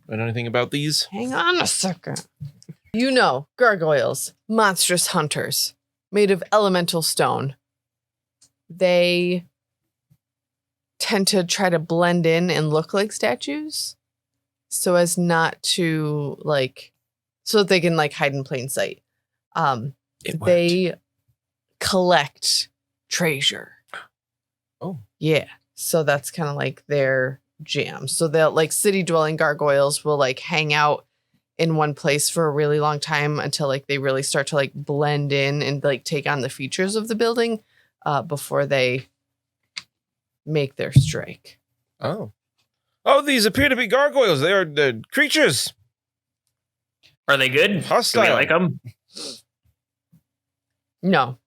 I know anything about these? Hang on a second. You know, gargoyles, monstrous hunters, made of elemental stone. They tend to try to blend in and look like statues so as not to so that they can hide in plain sight. It worked. They collect treasure. Oh. Yeah. So that's kind of like their jam. So they'll city dwelling gargoyles will hang out in one place for a really long time until they really start to blend in and take on the features of the building before they make their strike. Oh. Oh, these appear to be gargoyles. They are the creatures. Are they good? Hostile. Do we like them? No.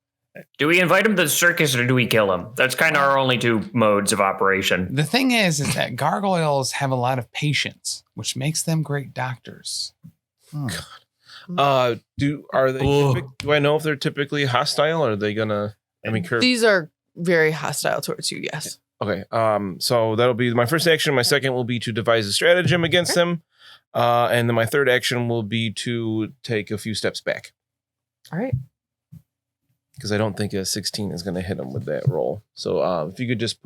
Do we invite them to the circus or do we kill them? That's kind of our only two modes of operation. The thing is that gargoyles have a lot of patience, which makes them great doctors. Do I know if they're typically hostile or are they gonna These are very hostile towards you, yes. Okay. So that'll be my first action. My second will be to devise a stratagem against them. And then my third action will be to take a few steps back. All right. Because I don't think a 16 is going to hit him with that roll. So if you could just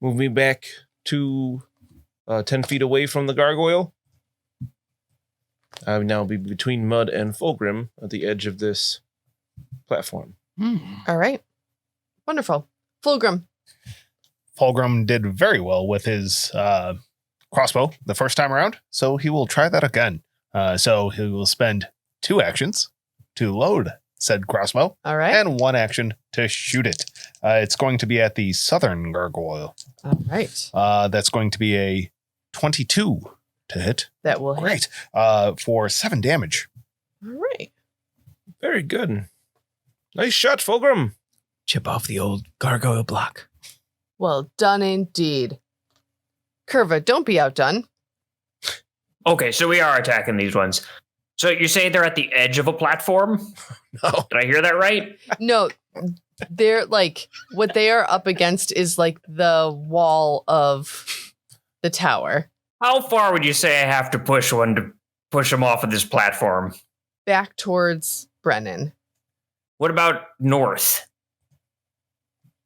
move me back to 10 feet away from the gargoyle. I would now be between Mud and Fulgrim at the edge of this platform. All right. Wonderful. Fulgrim. Fulgrim did very well with his crossbow the first time around, so he will try that again. So he will spend 2 actions to load said crossbow All right. and 1 action to shoot it. It's going to be at the southern gargoyle. All right. That's going to be a 22 to hit. That will hit. Great. For 7 damage. All right. Very good. Nice shot, Fulgrim. Chip off the old gargoyle block. Well done indeed. Kurva, don't be outdone. Okay, so we are attacking these ones. So you're saying they're at the edge of a platform? No. Did I hear that right? No, they're what they are up against is the wall of the tower. How far would you say I have to push one to push them off of this platform? Back towards Brennen. What about north?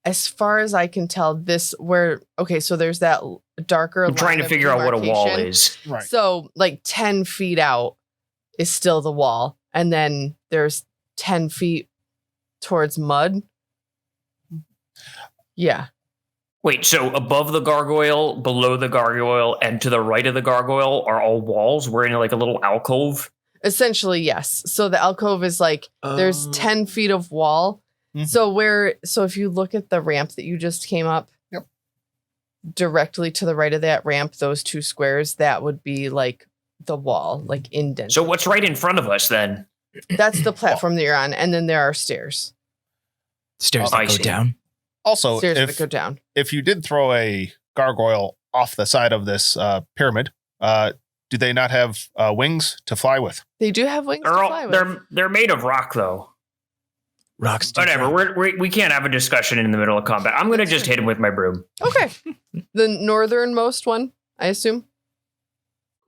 As far as I can tell, so there's that darker. I'm trying to line of figure out what a wall demarcation. is. Right. So like 10 feet out is still the wall. And then there's 10 feet towards mud. Yeah. Wait, so above the gargoyle, below the gargoyle, and to the right of the gargoyle are all walls? We're in like a little alcove? Essentially, yes. So the alcove is like there's 10 feet of wall. Mhm. So if you look at the ramp that you just came up, Yep. directly to the right of that ramp, those 2 squares, that would be like the wall, like indented. So what's right in front of us then? That's the platform that you're on, and then there are stairs. Stairs I that go see. down. Also, Stairs that if go down. if you did throw a gargoyle off the side of this pyramid, do they not have wings to fly with? They do have wings to They're fly all, with. they're made of rock though. Rocks. do Whatever. drop. We can't have a discussion in the middle of combat. I'm gonna just hit him with my broom. Okay. The northernmost one, I assume.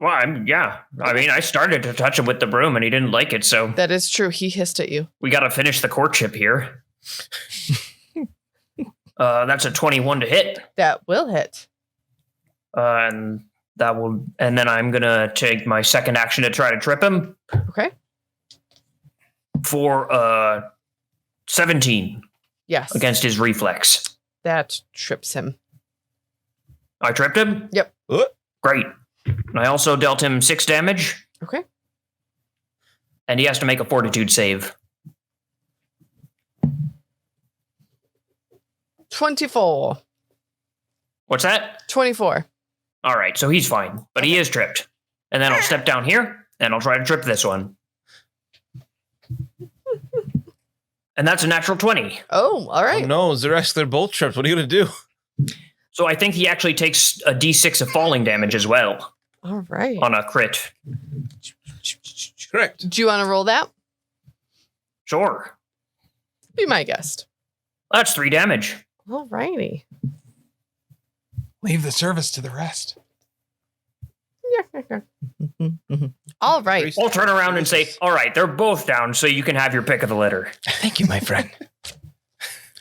Well, I mean, I started to touch him with the broom and he didn't like it, so That is true. He hissed at you. we got to finish the courtship here. That's a 21 to hit, That will hit. and then I'm gonna take my second action to try to trip him Okay. for 17 Yes. against his reflex. That trips him. I tripped him. Yep. Great. And I also dealt him 6 damage, Okay. and he has to make a fortitude save. 24. What's that? 24. All right, so he's fine, but he is tripped. And then I'll step down here, and I'll try to trip this one. And that's a natural 20. Oh, all right. Oh no, Xa'Reske, they're both tripped. What are you gonna do? So I think he actually takes a d6 of falling damage as well All right. on a crit. Correct. Do you want to roll that? Sure. Be my guest. That's 3 damage. All righty. Leave the service to the rest. All right. I'll turn around and say, all right, they're both down, so you can have your pick of the litter. Thank you, my friend.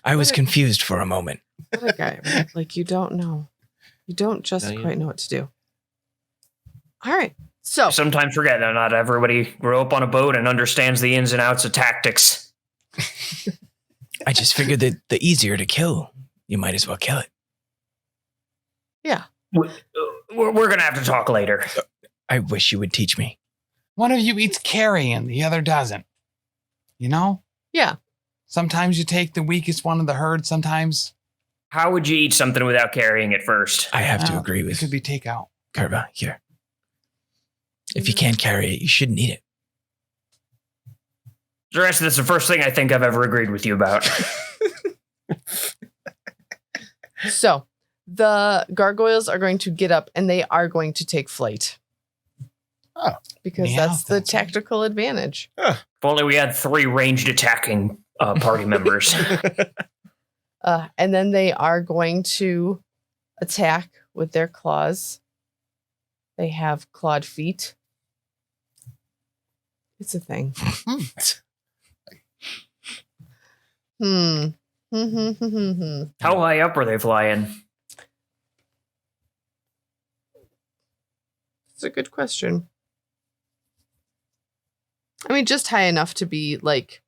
I was confused for a moment. What a guy, right? Like you don't know. You don't just No, you- quite know what to do. All right. So I sometimes forget that not everybody grew up on a boat and understands the ins and outs of tactics. I just figured that the easier to kill, you might as well kill it. We're going to have to talk later. I wish you would teach me. One of you eats carrion, the other doesn't. You know? yeah. Sometimes you take the weakest one of the herd. Sometimes How would you eat something without carrying it first? I have to Well, agree it with could be takeout. Kurva here. If you can't carry it, you shouldn't eat it. The rest of this is the first thing I think I've ever agreed with you about. So the gargoyles are going to get up and they are going to take flight. Oh. Because Yeah, that's the that's it. tactical advantage. If only we had 3 ranged attacking party members. And then they are going to attack with their claws. They have clawed feet. It's a thing. Hmm. How high up are they flying? It's a good question. I mean, just high enough to be like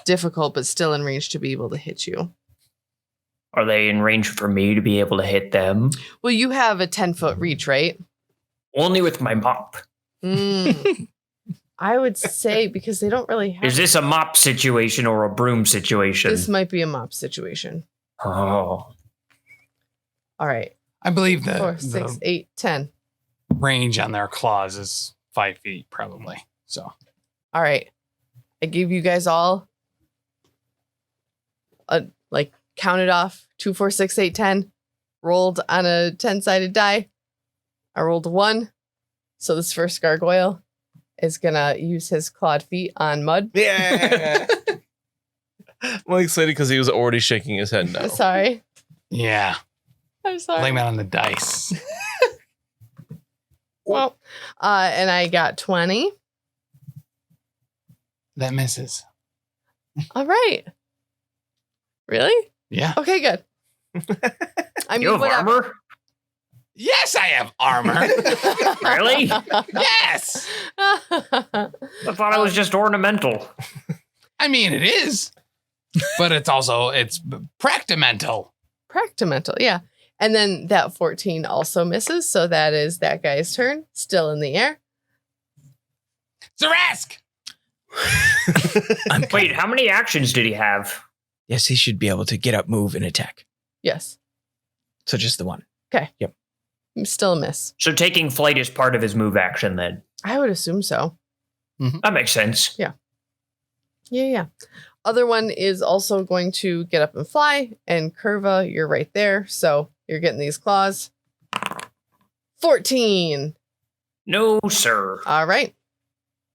difficult, but still in range to be able to hit you. Are they in range for me to be able to hit them? Well, you have a 10-foot reach, right? Only with my mop. Mm. I would say because they don't really have. Is this a mop situation or a broom situation? This might be a mop situation. Oh. All right. I believe 4, 6, 8, 10. range on their claws is 5 feet, probably. So All right. I gave you guys all counted off 2, 4, 6, 8, 10. Rolled on a 10-sided die. I rolled a 1. So this first gargoyle is gonna use his clawed feet on mud. Yeah. I'm excited because he was already shaking his head no. Sorry. yeah, I'm sorry. blame it on the dice. Well, and I got 20. That misses. All right. Really? Yeah. Okay, good. I You mean, have whatever. armor? Yes, I have armor. Really? Yes. I thought it was just ornamental. I mean, it is, but it's practimental. Practimental, yeah. And then that 14 also misses, so that is that guy's turn. Still in the air. Xa'Reske! Wait, how many actions did he have? Yes, he should be able to get up, move, and attack. Yes. So just the one. Okay. Yep. Still a miss. So taking flight is part of his move action then. I would assume so. That makes sense. Yeah. Other one is also going to get up and fly. And Kurva, you're right there. So you're getting these claws. 14. No, sir. All right.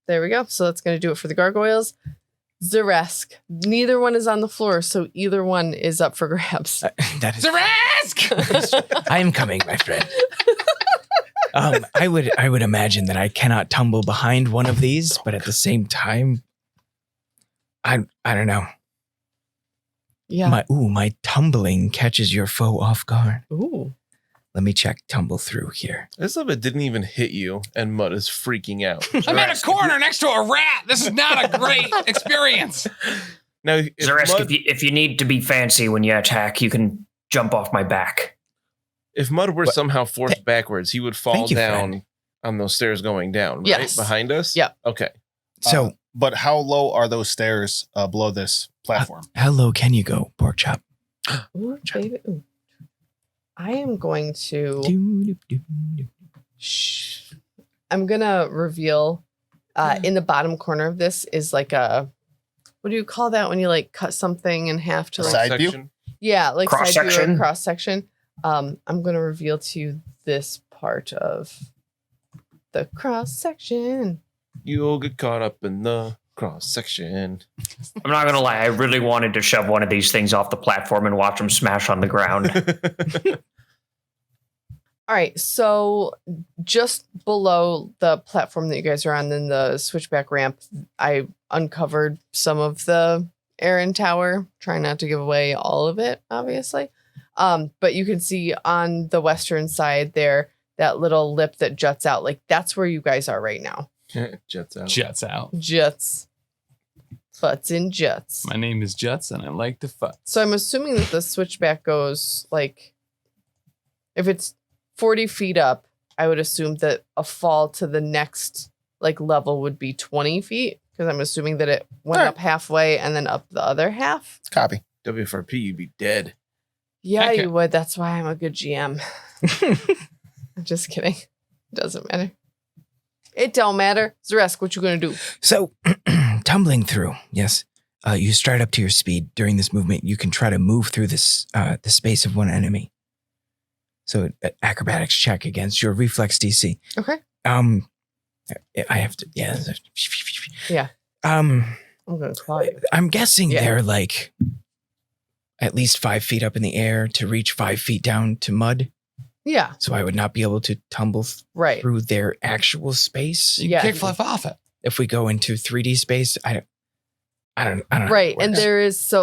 There we go. So that's going to do it for the gargoyles. Xa'Reske. Neither one is on the floor, so either one is up for grabs. That is. Xa'Reske! I am coming, my friend. I would imagine that I cannot tumble behind one of these, but at the same time, I don't know. Yeah. My tumbling catches your foe off guard. Ooh. Let me check tumble through here. I just love it didn't even hit you, and Mud is freaking out. I'm in a corner next to a rat. This is not a great experience. Now, if Xa'Reske, Mud, if you need to be fancy when you attack, you can jump off my back. if Mud were somehow forced backwards, he would fall Thank you, down friend. on those stairs going down, right? Yes. Behind us? Yep. Okay. So But how low are those stairs below this platform? how low can you go, pork chop? Ooh, baby. Ooh. I am going to. Shh. I'm gonna reveal. In the bottom corner of this is like a. What do you call that when you like cut something in half to like? Side view? Section. Yeah, like Cross side view or section? cross section. I'm gonna reveal to you this part of the cross section. You'll get caught up in the cross section. I'm not gonna lie, I really wanted to shove one of these things off the platform and watch them smash on the ground. All right, so just below the platform that you guys are on, then the switchback ramp, I uncovered some of the Aaron Tower, trying not to give away all of it, obviously. But you can see on the western side there, that little lip that juts out. Like, that's where you guys are right now. Jets out. Juts out. Juts. Futz and juts. My name is Juts, and I like to fuck. So I'm assuming that the switchback goes, like, if it's 40 feet up, I would assume that a fall to the next, like, level would be 20 feet. Because I'm assuming that it went Alright. up halfway and then up the other half. Copy. WFRP, you'd be dead. Yeah, Okay. you would. That's why I'm a good GM. I'm just kidding. Doesn't matter. It don't matter. Xa'Reske, what you gonna do? So, tumbling through, yes. You stride up to your speed. During this movement, you can try to move through this the space of one enemy. So, acrobatics check against your reflex DC. Okay. I have to, yeah. Yeah. I'm gonna claw you. guessing Yeah. they're like at least 5 feet up in the air to reach 5 feet down to mud. Yeah. So I would not be able to tumble Right. through their actual space. You Yeah. can kickflip off it. If we go into 3D space, I don't know. Right. how it And works. there is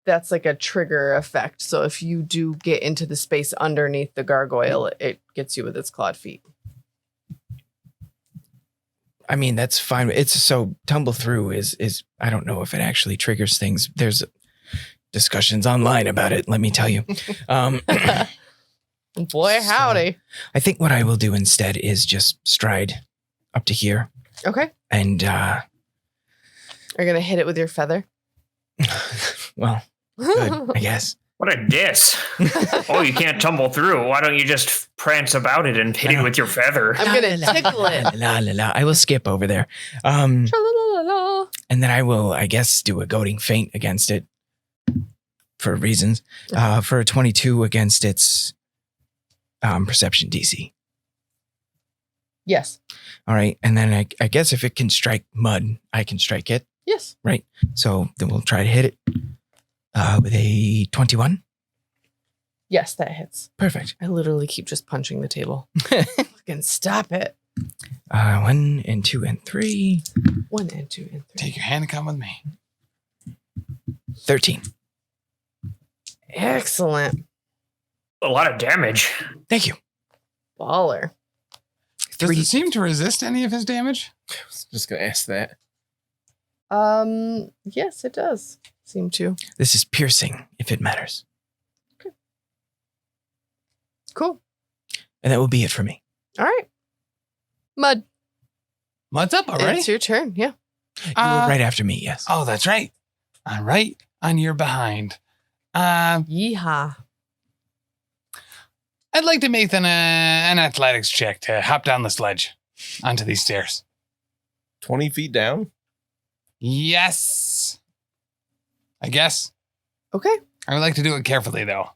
that's like a trigger effect. So if you do get into the space underneath the gargoyle, it gets you with its clawed feet. I mean, that's fine. It's so tumble through is I don't know if it actually triggers things. There's discussions online about it. Let me tell you. Boy, So- howdy. I think what I will do instead is just stride up to here Okay. and Are you gonna hit it with your feather? well, good, I guess. What a diss. Oh, you can't tumble through. Why don't you just prance about it and hit it with your feather? I'm gonna tickle it. La, la, la. I will skip over there. Tra-la-la-la-la. And then I will, I guess, do a goading feint against it for reasons. For a 22 against its perception DC. Yes. All right. And then I guess if it can strike mud, I can strike it. Yes. Right. So then we'll try to hit it with a 21. Yes, that hits. Perfect. I literally keep just punching the table. Fucking stop it. 1 and 2 and 3. 1 and 2 and 3. Take your hand and come with me. 13. Excellent. A lot of damage. Thank you. Baller. Does it seem to resist any of his damage? I was just gonna ask that. Yes, it does seem to. This is piercing, if it matters. Cool. And that will be it for me. All right. Mud. Mud's up already? It's your turn. Yeah. You were right after me, yes. Oh, that's right. I'm right on your behind. Yeehaw. I'd like to make an athletics check to hop down the sledge onto these stairs. 20 feet down? Yes. I guess. Okay. I would like to do it carefully, though.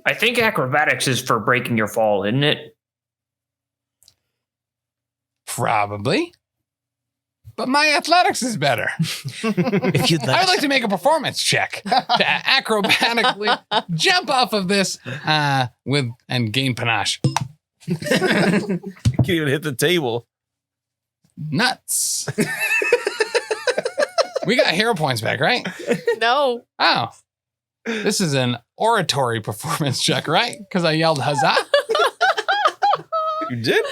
I think acrobatics is for breaking your fall, isn't it? Probably. But my athletics is better. If you'd I like. would like to make a performance check to acrobatically jump off of this and gain panache. You can't even hit the table. Nuts. We got hero points back, right? No. Oh. This is an oratory performance check, right? Because I yelled huzzah. You did?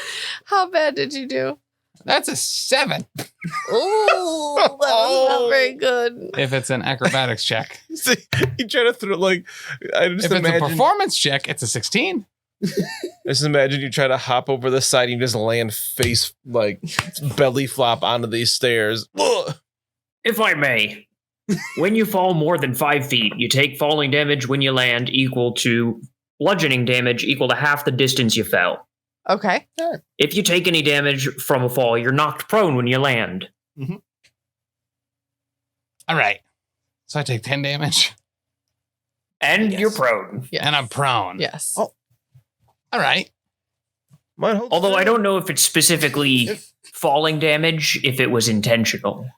How bad did you do? That's a 7 Oh, that was not very good. if it's an acrobatics check. See, you try to throw I just If it's a imagine. performance check, it's a 16. Just imagine you try to hop over the side and you just land face belly flop onto these stairs. Ugh. If I may, when you fall more than 5 feet, you take falling damage when you land equal to bludgeoning damage equal to half the distance you fell. Okay. If you take any damage from a fall, you're knocked prone when you land. All right. So I take 10 damage And Yes. you're prone. Yes. and I'm prone. Yes. Oh. All right. Might hold Although I still. don't know if it's specifically falling damage, if it was intentional.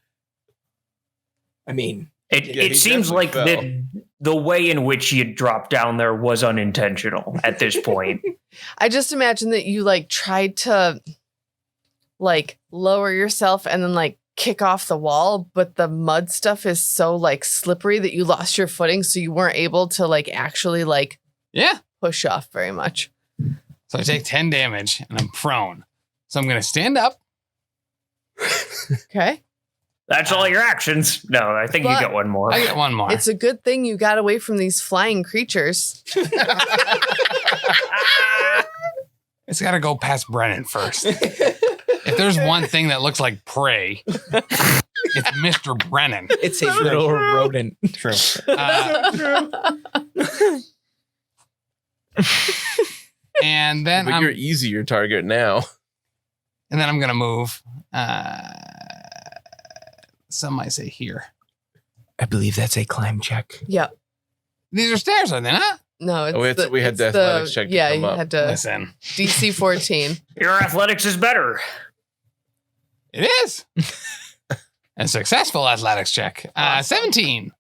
I mean, It, Yeah, he it seems definitely like the way in which you dropped down there was unintentional at this point. I just imagine that you tried to lower yourself and then kick off the wall, but the mud stuff is so slippery that you lost your footing, so you weren't able to actually Yeah. push off very much. So I take 10 damage and I'm prone. So I'm going to stand up. Okay. That's all your actions. No, I think you But- get one more. I get one more. It's a good thing you got away from these flying creatures. It's got to go past Brennen first. If there's one thing that looks like prey, it's Mr. Brennen. it's a little rodent. True. And then But I'm you're easier target now. going to move. Some might say here. I believe that's a climb check. Yep. These are stairs, are they not? No, it's we had the athletics check to Yeah, come you up. had to Listen, DC 14. Your athletics is better. it is a successful athletics check. 17.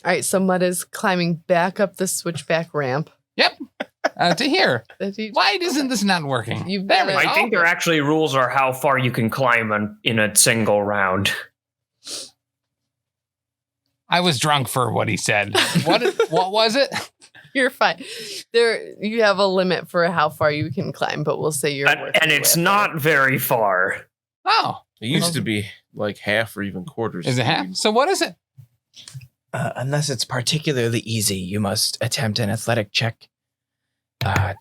All right, so Mud is climbing back up the switchback ramp. Yep. To here. That he- Why isn't this not working? You've There done we it. go. I think there actually rules are how far you can climb in a single round. I was drunk for what he said. What was it? You're fine. You have a limit for how far you can climb, but we'll say you're. working And it's with not very far. Oh, It used to be half or even quarters. is it half? So what is it? Unless it's particularly easy, you must attempt an athletic check. Well,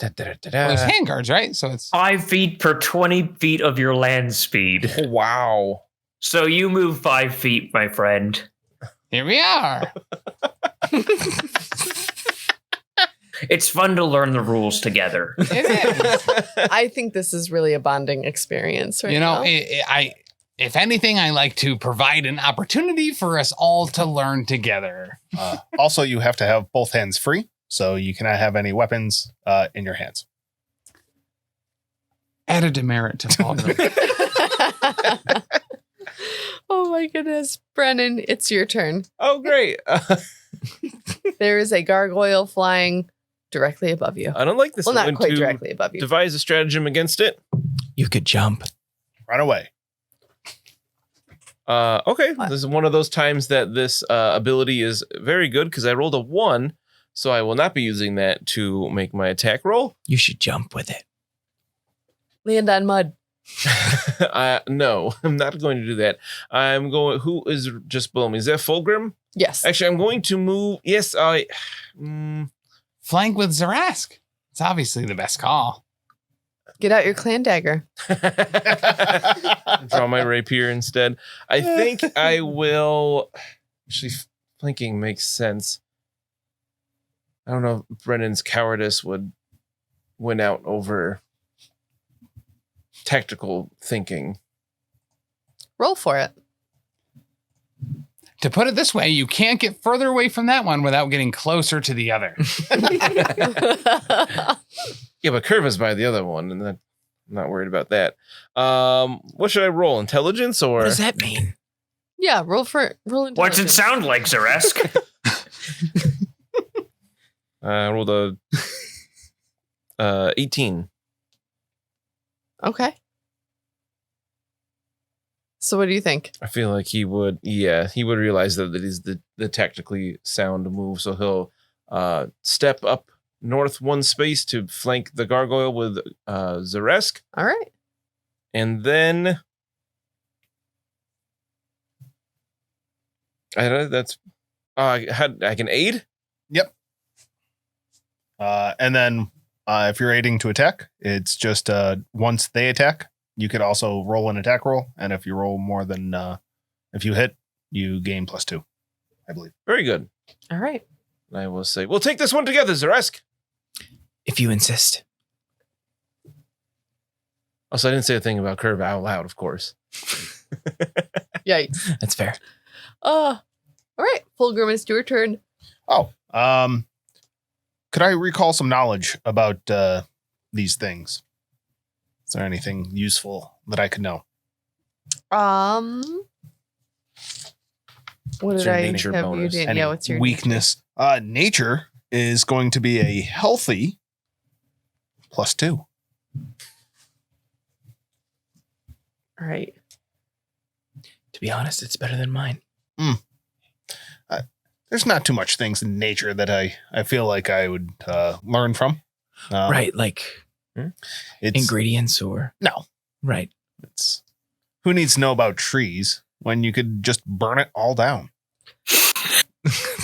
there's hand guards, right? So it's 5 feet per 20 feet of your land speed. Oh, wow. So you move 5 feet, my friend. here we are. It's fun to learn the rules together. It is. I think this is really a bonding experience, right? You know, now. if anything, I like to provide an opportunity for us all to learn together. Also, you have to have both hands free, so you cannot have any weapons in your hands. Add a demerit to Fulgrim. Oh my goodness, Brennan, it's your turn. Oh, great. There is a gargoyle flying directly above you. I don't like this. Well, not one quite to directly above you. Devise a stratagem against it. You could jump. Run away. Okay, this is one of those times that this ability is very good because I rolled a 1, So I will not be using that to make my attack roll. You should jump with it. Land on mud. No, I'm not going to do that. I'm going. Who is just below me? Is that Fulgrim? Yes. Actually, I'm going to move. Yes, I. Flank with Xa'Reske. It's obviously the best call. Get out your clan dagger. Draw my rapier instead. I think I will. Actually, flanking makes sense. I don't know if Brennan's cowardice would win out over tactical thinking. Roll for it. To put it this way, you can't get further away from that one without getting closer to the other. Yeah, but Kurva's by the other one, and I'm not worried about that. What should I roll? Intelligence or What does that mean? Yeah, roll What's it intelligence. sound like, Xa'Reske? I rolled a 18. Okay. So what do you think? I feel like he would realize that it is the tactically sound move. So he'll step up north one space to flank the gargoyle with Xa'Reske. All right. And then I can aid. Yep. And then if you're aiding to attack, it's just once they attack, you could also roll an attack roll. And if you roll more than, if you hit, you gain +2, I believe. Very good. All right. And I will say, we'll take this one together, Xa'Reske. If you insist. Also, I didn't say a thing about Kurva out loud, of course. Yikes. That's fair. All right. Fulgrim, it's your turn. Oh, could I recall some knowledge about these things? Is there anything useful that I could know? What It's did your I nature have bonus. you did? Any Yeah, what's your weakness? Nature is going to be a healthy +2. All right. To be honest, it's better than mine. There's not too much things in nature that I feel like I would learn from. Right, like It's ingredients or... no. Right. It's who needs to know about trees when you could just burn it all down?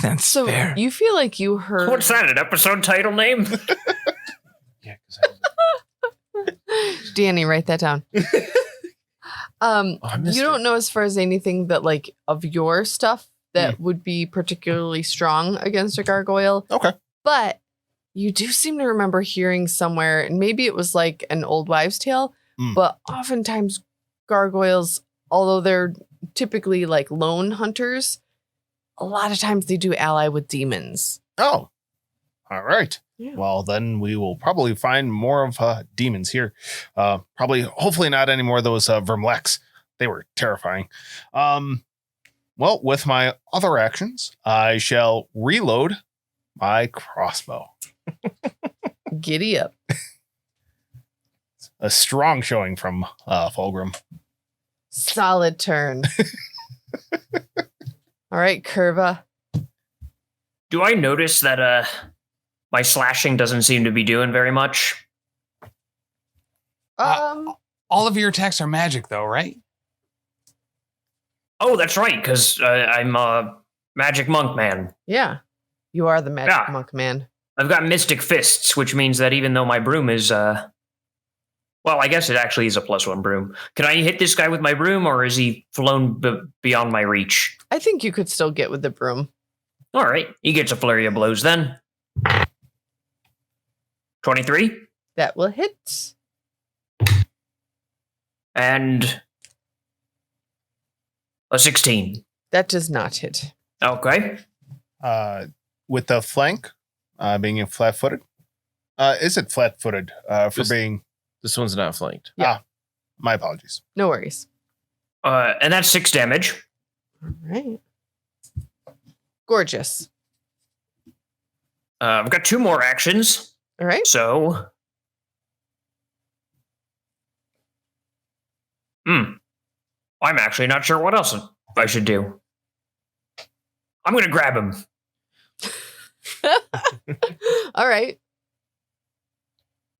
That's So fair. you feel like you heard What's that, an episode title name? Yeah, because Danny, write that down. I missed You don't it. know as far as anything that like of your stuff that would be particularly strong against a gargoyle. Okay. But you do seem to remember hearing somewhere, and maybe it was like an old wives' tale, but oftentimes gargoyles, although they're typically like lone hunters, a lot of times they do ally with demons. Oh, all right. Yeah. Well, then we will probably find more of demons here. Hopefully not any more of those Vermlex. They were terrifying. Well, with my other actions, I shall reload my crossbow. Giddy up. A strong showing from Fulgrim. Solid turn. All right, Kurva. Do I notice that my slashing doesn't seem to be doing very much? All of your attacks are magic, though, right? Oh, that's right, because I'm a magic monk man. Yeah. You are the magic Yeah. monk man. I've got mystic fists, which means that even though my broom is, well, I guess it actually is a +1 broom. Can I hit this guy with my broom, or is he flown beyond my reach? I think you could still get with the broom. All right, he gets a flurry of blows then. 23 That will hit. and a 16. That does not hit. Okay. With the flank being flat-footed. Is it flat-footed for Just- being... This one's not flanked. My apologies. No worries. And that's 6 damage. All right. Gorgeous. I've got 2 more actions. All right. So, I'm actually not sure what else I should do. I'm going to grab him. All right.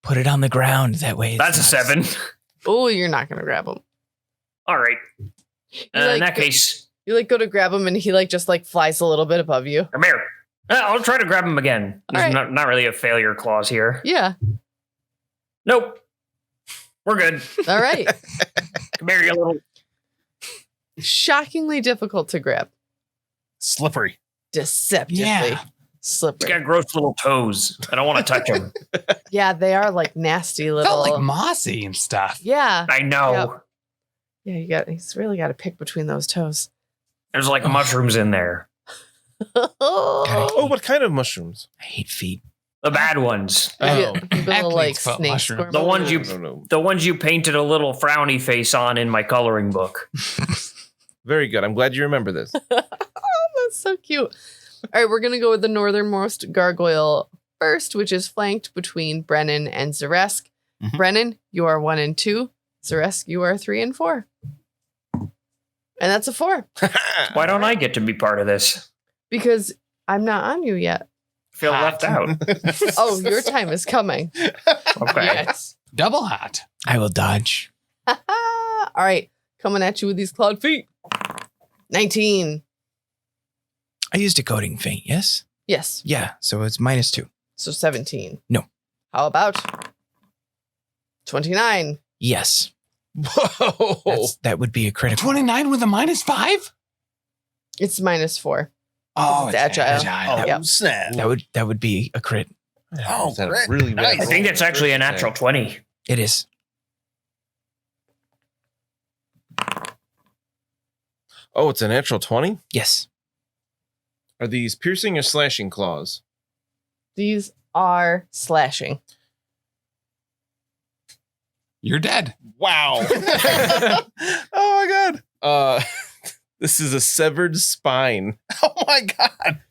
Put it on the ground. That way. That's a 7. Oh, you're not going to grab him. All right. In that case, You like go to grab him and he like just like flies a little bit above you. come here. I'll try to grab him again. All There's right. not really a failure clause here. Yeah. Nope. We're good. All right. Come here, you little. Shockingly difficult to grab. Slippery. Deceptively Yeah. He's slippery. got gross little toes. I don't want to touch him. Yeah, they are like nasty little. Felt like mossy and stuff. Yeah. I know. Yeah, he's really got to pick between those toes. There's like mushrooms in there. Oh, what kind of mushrooms? I hate feet. The bad ones. Oh. Little like Athlete's foot snake mushroom. squirm. The ones you No. the ones you painted a little frowny face on in my coloring book. Very good. I'm glad you remember this. That's so cute. All right, we're going to go with the northernmost gargoyle first, which is flanked between Brennen and Xa'Reske. Mhm. Brennen, you are 1 and 2. Xa'Reske, you are 3 and 4. And that's a 4 Why don't I get to be part of this? because I'm not on you yet. Feel left out. Oh, your time is coming. Okay. Yes. Double hot. I will dodge. All right, coming at you with these clawed feet. 19. I used decoding feint, yes? Yes, Yeah, so it's -2. so 17. No. How about 29? Yes. Whoa. That would be a critical. 29 with a -5? It's -4. Oh, It's agile. Oh, Yep. snap. That would be a crit. Oh, Is that a great. really bad Nice. I think that's actually a natural 20. It is. Oh, it's a natural 20? Yes. Are these piercing or slashing claws? These are slashing. You're dead. Wow. Oh my god. This is a severed spine. Oh my god.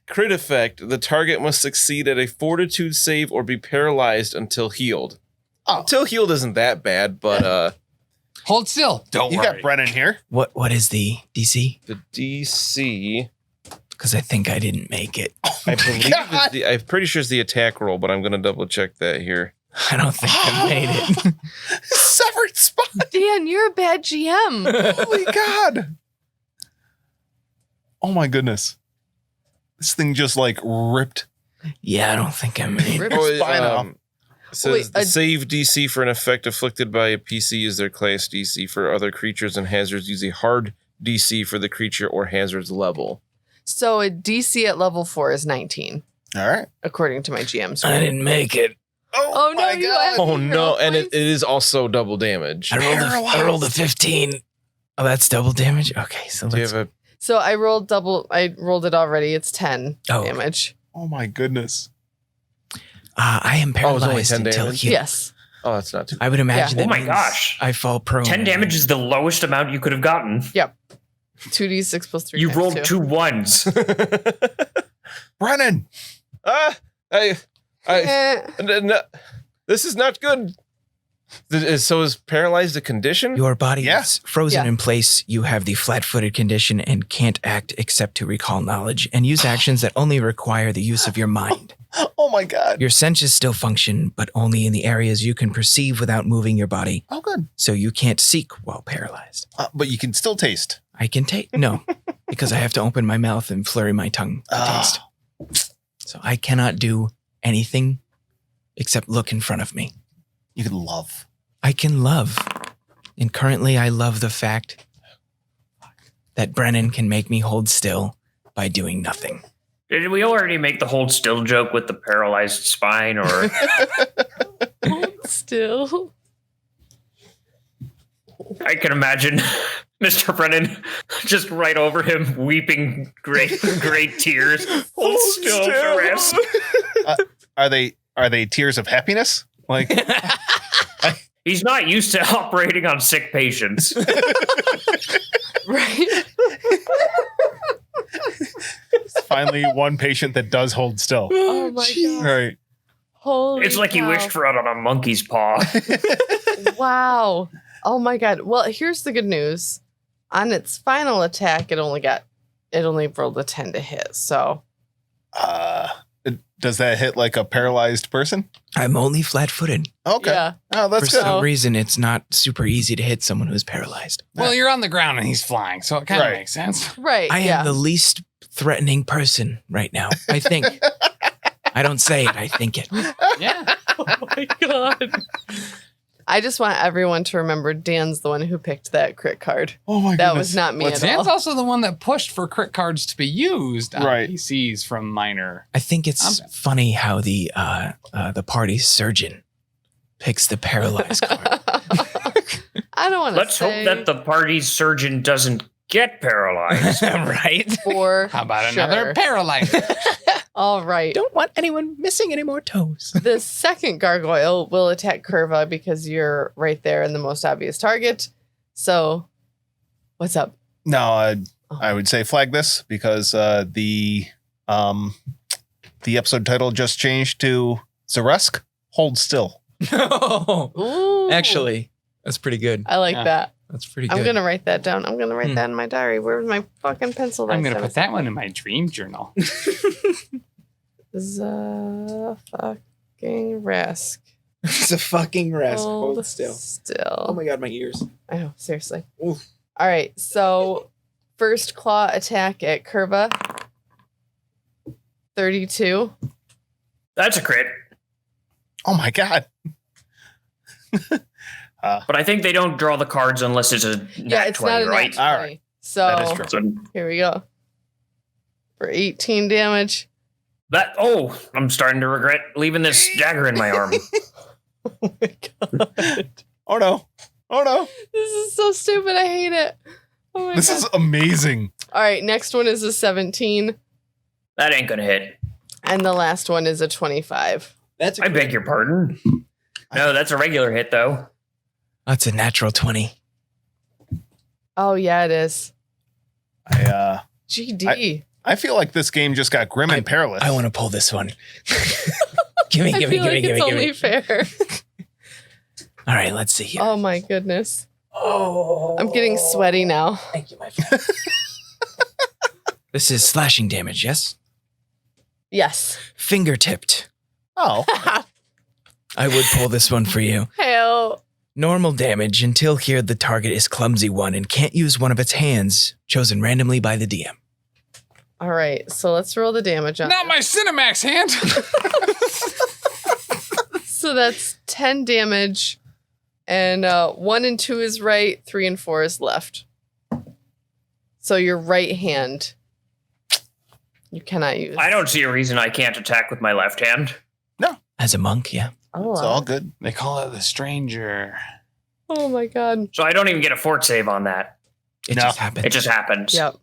Crit effect. The target must succeed at a fortitude save or be paralyzed until healed. Oh. Until healed isn't that bad, but Hold still. Don't You worry. got Brennen here. What is the DC? the DC, Because I think I didn't make it. I believe God. I'm pretty sure it's the attack roll, but I'm going to double check that here. I don't think I made it. Severed spine. Dan, you're a bad GM. Holy god. Oh my goodness. This thing just like ripped. Yeah, I don't think I made it. Rip Oh, spine off. It says Wait, the save DC for an effect inflicted by a PC is their class DC. For other creatures and hazards, use a hard DC for the creature or hazard's level. So a DC at level 4 is 19, All right. according to my GM's. I didn't make it. Oh, no, my you god. have- Oh no, and it points? is also double damage. I rolled a 15. Oh, that's double damage? Okay, so Do you let's... have a So I rolled it already. It's 10 Oh. damage. Oh my goodness. I am Oh, it's only paralyzed 10 until damage? healed. Yes. Oh, that's not too I would imagine Yeah. that Oh my means gosh. I fall prone. 10 damage is the lowest amount you could have gotten. 2d6 plus 3 You times rolled 2. 2 ones. Brennen. No, this is not good. So is paralyzed a condition? Your body Yeah. is frozen Yeah. in place. You have the flat-footed condition and can't act except to recall knowledge and use actions that only require the use of your mind. Oh my god. Your senses still function, but only in the areas you can perceive without moving your body, Oh good. so you can't seek while paralyzed. But you can still taste. I can take no, because I have to open my mouth and flurry my tongue to taste. So I cannot do anything except look in front of me. You can love. I can love. And currently I love the fact that Brennen can make me hold still by doing nothing. Did we already make the hold still joke with the paralyzed spine or Still. I can imagine Mr. Brennan just right over him weeping great tears. Hold still for rest. Are they tears of happiness? Like He's not used to operating on sick patients. Right? it's finally one patient that does hold still. Oh my All god. right. Holy It's like he cow. wished for it on a monkey's paw. Wow. Oh my god. Well, here's the good news. On its final attack, it only rolled a 10 to hit. So Does that hit like a paralyzed person? I'm only flat-footed. Okay. Yeah. Oh, that's For good. some reason, it's not super easy to hit someone who's paralyzed. Well, you're on the ground and he's flying, so it kind of Right. makes sense. Right. I yeah. am the least threatening person right now. I think. I don't say it. I think it. Yeah. Oh my god. I just want everyone to remember Dan's the one who picked that crit card. Oh my That was not me Well, at Dan's all. also the one that pushed for crit cards to be used on Right. PCs from minor. I think it's funny how the party's surgeon picks the paralyzed card. I don't want to Let's say hope that the party's surgeon doesn't get paralyzed. Right? for How about sure. another paralyzer? All right. Don't want anyone missing any more toes. The second gargoyle will attack Kurva because you're right there in the most obvious target. So, what's up? No, I would say flag this because the episode title just changed to Xa'Reske, Hold Still. Ooh. Actually, that's pretty good. I like Yeah. that. That's pretty good. I'm going to write that down. I'm going to write that in my diary. Where's my fucking pencil? I'm going to put that one in my dream journal. Fucking Resk. It's a fucking rest. Hold still. Still. Oh my god, my ears. I know, seriously. Oof. All right, so first claw attack at Kurva. 32. That's a crit. Oh my god. But I think they don't draw the cards unless it's a Yeah, nat it's 20, not a right? nat 20. All right. So That is true. So here we go. For 18 damage. I'm starting to regret leaving this dagger in my arm. Oh my god. Oh no. Oh no. This is so stupid. I hate it. Oh my This god. is amazing. All right, next one is a 17. That ain't gonna hit. And the last one is a 25. That's I beg your pardon. No, that's a regular hit though. That's a natural 20. Oh, yeah, it is. GD. I feel like this game just got grim and perilous. I want to pull this one. give me. I feel like it's only fair. All right, let's see here. Oh my goodness. Oh, I'm getting sweaty now. Thank you, my friend. This is slashing damage, yes? Yes. Finger-tipped. Oh. I would pull this one for you. Hell. Normal damage until here the target is clumsy one and can't use one of its hands, chosen randomly by the DM. All right, so let's roll the damage on. Not my Cinemax hand. So that's 10 damage, and 1 and 2 is right, 3 and 4 is left. So your right hand, you cannot use. I don't see a reason I can't attack with my left hand. As a monk, yeah. Oh, It's all good. They call it the stranger. oh my god. So I don't even get a fort save on that. It No. just happened. It just happens. Yep.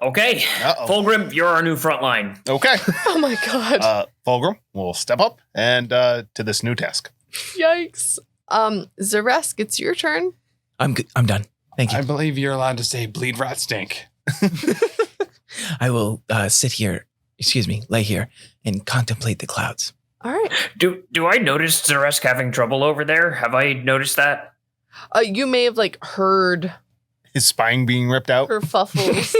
Okay. Uh-oh. Fulgrim, you're our new front line. Okay. Oh my god. Fulgrim will step up and to this new task. Yikes. Xa'Reske, it's your turn. I'm good. I'm done. Thank you. I believe you're allowed to say bleed rat stink. I will lay here and contemplate the clouds. All right. Do I notice Xa'Reske having trouble over there? Have I noticed that? You may have heard His spine being ripped out. her fuffles.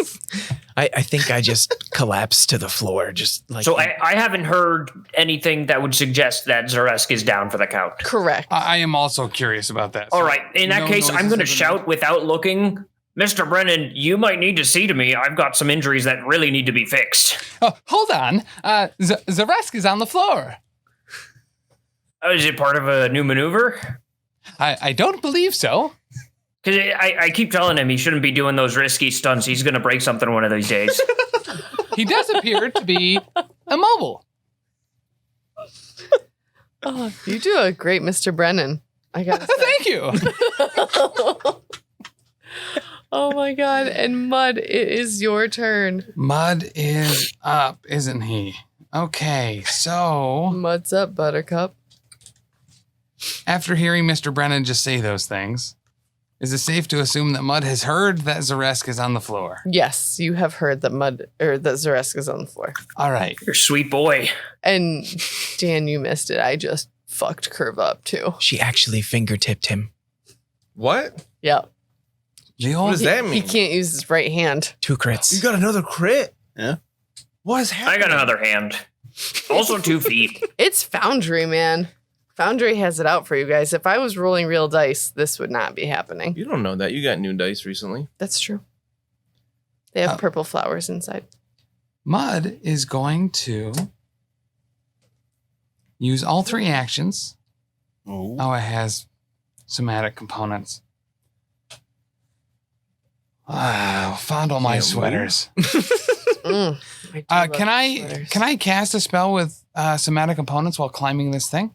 I think I just collapsed to the floor, just like. So I haven't heard anything that would suggest that Xa'Reske is down for the count. Correct. I am also curious about that. All right. In that no case, I'm noises going to have been shout without looking. Mr. Brennen, you might need to see to me. I've got some injuries that really need to be fixed. Oh, hold on. Xa'Reske is on the floor. Is it part of a new maneuver? I don't believe so. Because I keep telling him he shouldn't be doing those risky stunts. He's going to break something one of these days. He does appear to be immobile. Oh, you do a great Mr. Brennen. I gotta say. Thank you. Oh my god. And Mud, it is your turn. Mud is up, isn't he? Okay, so Mud's up, Buttercup. after hearing Mr. Brennen just say those things, is it safe to assume that Mud has heard that Xa'Reske is on the floor? Yes, you have heard that that Xa'Reske is on the floor. All right. You're a sweet boy. And Dan, you missed it. I just fucked Kurva up too. She actually finger-tipped him. What? Yep. The What old does that He mean? can't use his right hand. 2 crits. You got another crit? What What's happening? I got another hand. Also 2 feet. It's Foundry, man. Foundry has it out for you guys. If I was rolling real dice, this would not be happening. You don't know that. You got new dice recently. That's true. They have purple flowers inside. Mud is going to use all 3 actions. Oh, it has somatic components. Wow, fondle my sweaters. I do love Can I cast a spell with somatic components while climbing this thing?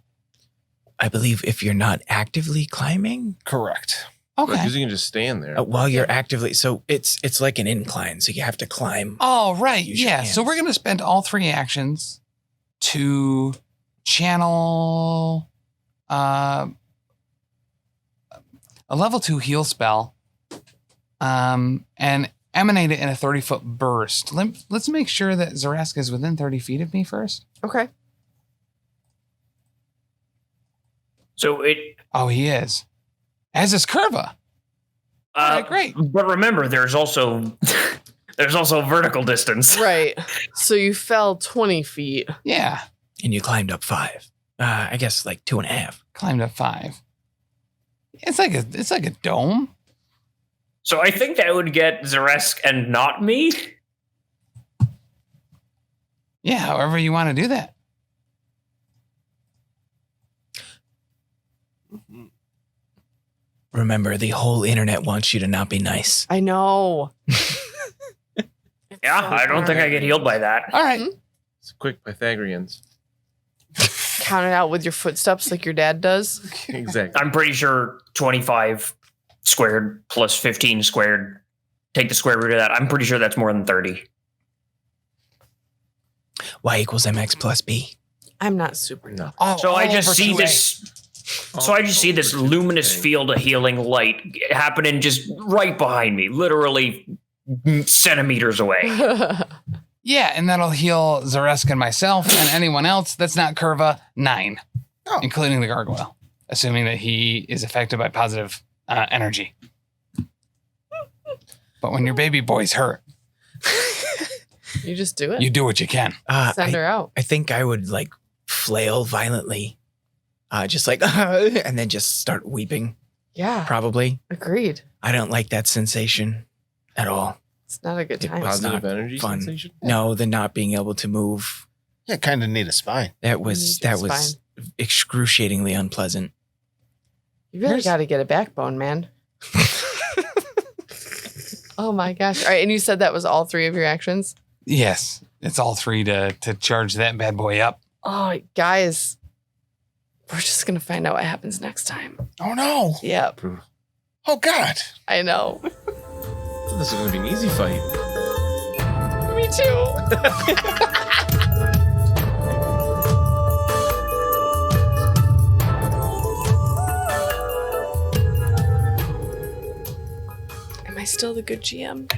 I believe if you're not actively climbing, Correct. Okay. Because you can just stand there. while you're actively, so it's like an incline, so you have to climb. Oh, right. Use your Yeah. So hands. we're going to spend all 3 actions to channel a level 2 heal spell and emanate it in a 30-foot burst. Let's make sure that Xa'Reske is within 30 feet of me first. Okay. So it. Oh, he is. As is Kurva. All right, great. But remember, there's also vertical distance. Right. So you fell 20 feet. Yeah. And you climbed up 5. I guess like 2.5. Climbed up 5. It's like a dome. So I think that would get Xa'Reske and not me. Yeah, however you want to do that. Remember, the whole internet wants you to not be nice. I know. Yeah, I don't think I get healed by that. All right. It's quick Pythagoreans. Count it out with your footsteps like your dad does. Exactly. I'm pretty sure 25 squared plus 15 squared. Take the square root of that. I'm pretty sure that's more than 30. Y equals mx plus b. I'm not super dumb. So I just over see 2A. this. So I just see this luminous field of healing light happening just right behind me, literally centimeters away. Yeah, and that'll heal Xa'Reske and myself and anyone else that's not Kurva 9, including the gargoyle, assuming that he is affected by positive energy. But when your baby boy's hurt, You just do it. you do what you can. Send her out. I think I would like flail violently, just like, and then just start weeping. Yeah. Probably. Agreed. I don't like that sensation at all. It's not a good time. was Positive not energy fun. sensation. No, the not being able to move. Yeah, kind of need a spine. That was excruciatingly unpleasant. You really got to get a backbone, man. Oh my gosh. All right. And you said that was all 3 of your actions? Yes, it's all 3 to charge that bad boy up. Oh, guys. We're just going to find out what happens next time. Oh no! Yep. Oh God! I know. This is going to be an easy fight. Me too. Am I still the good GM?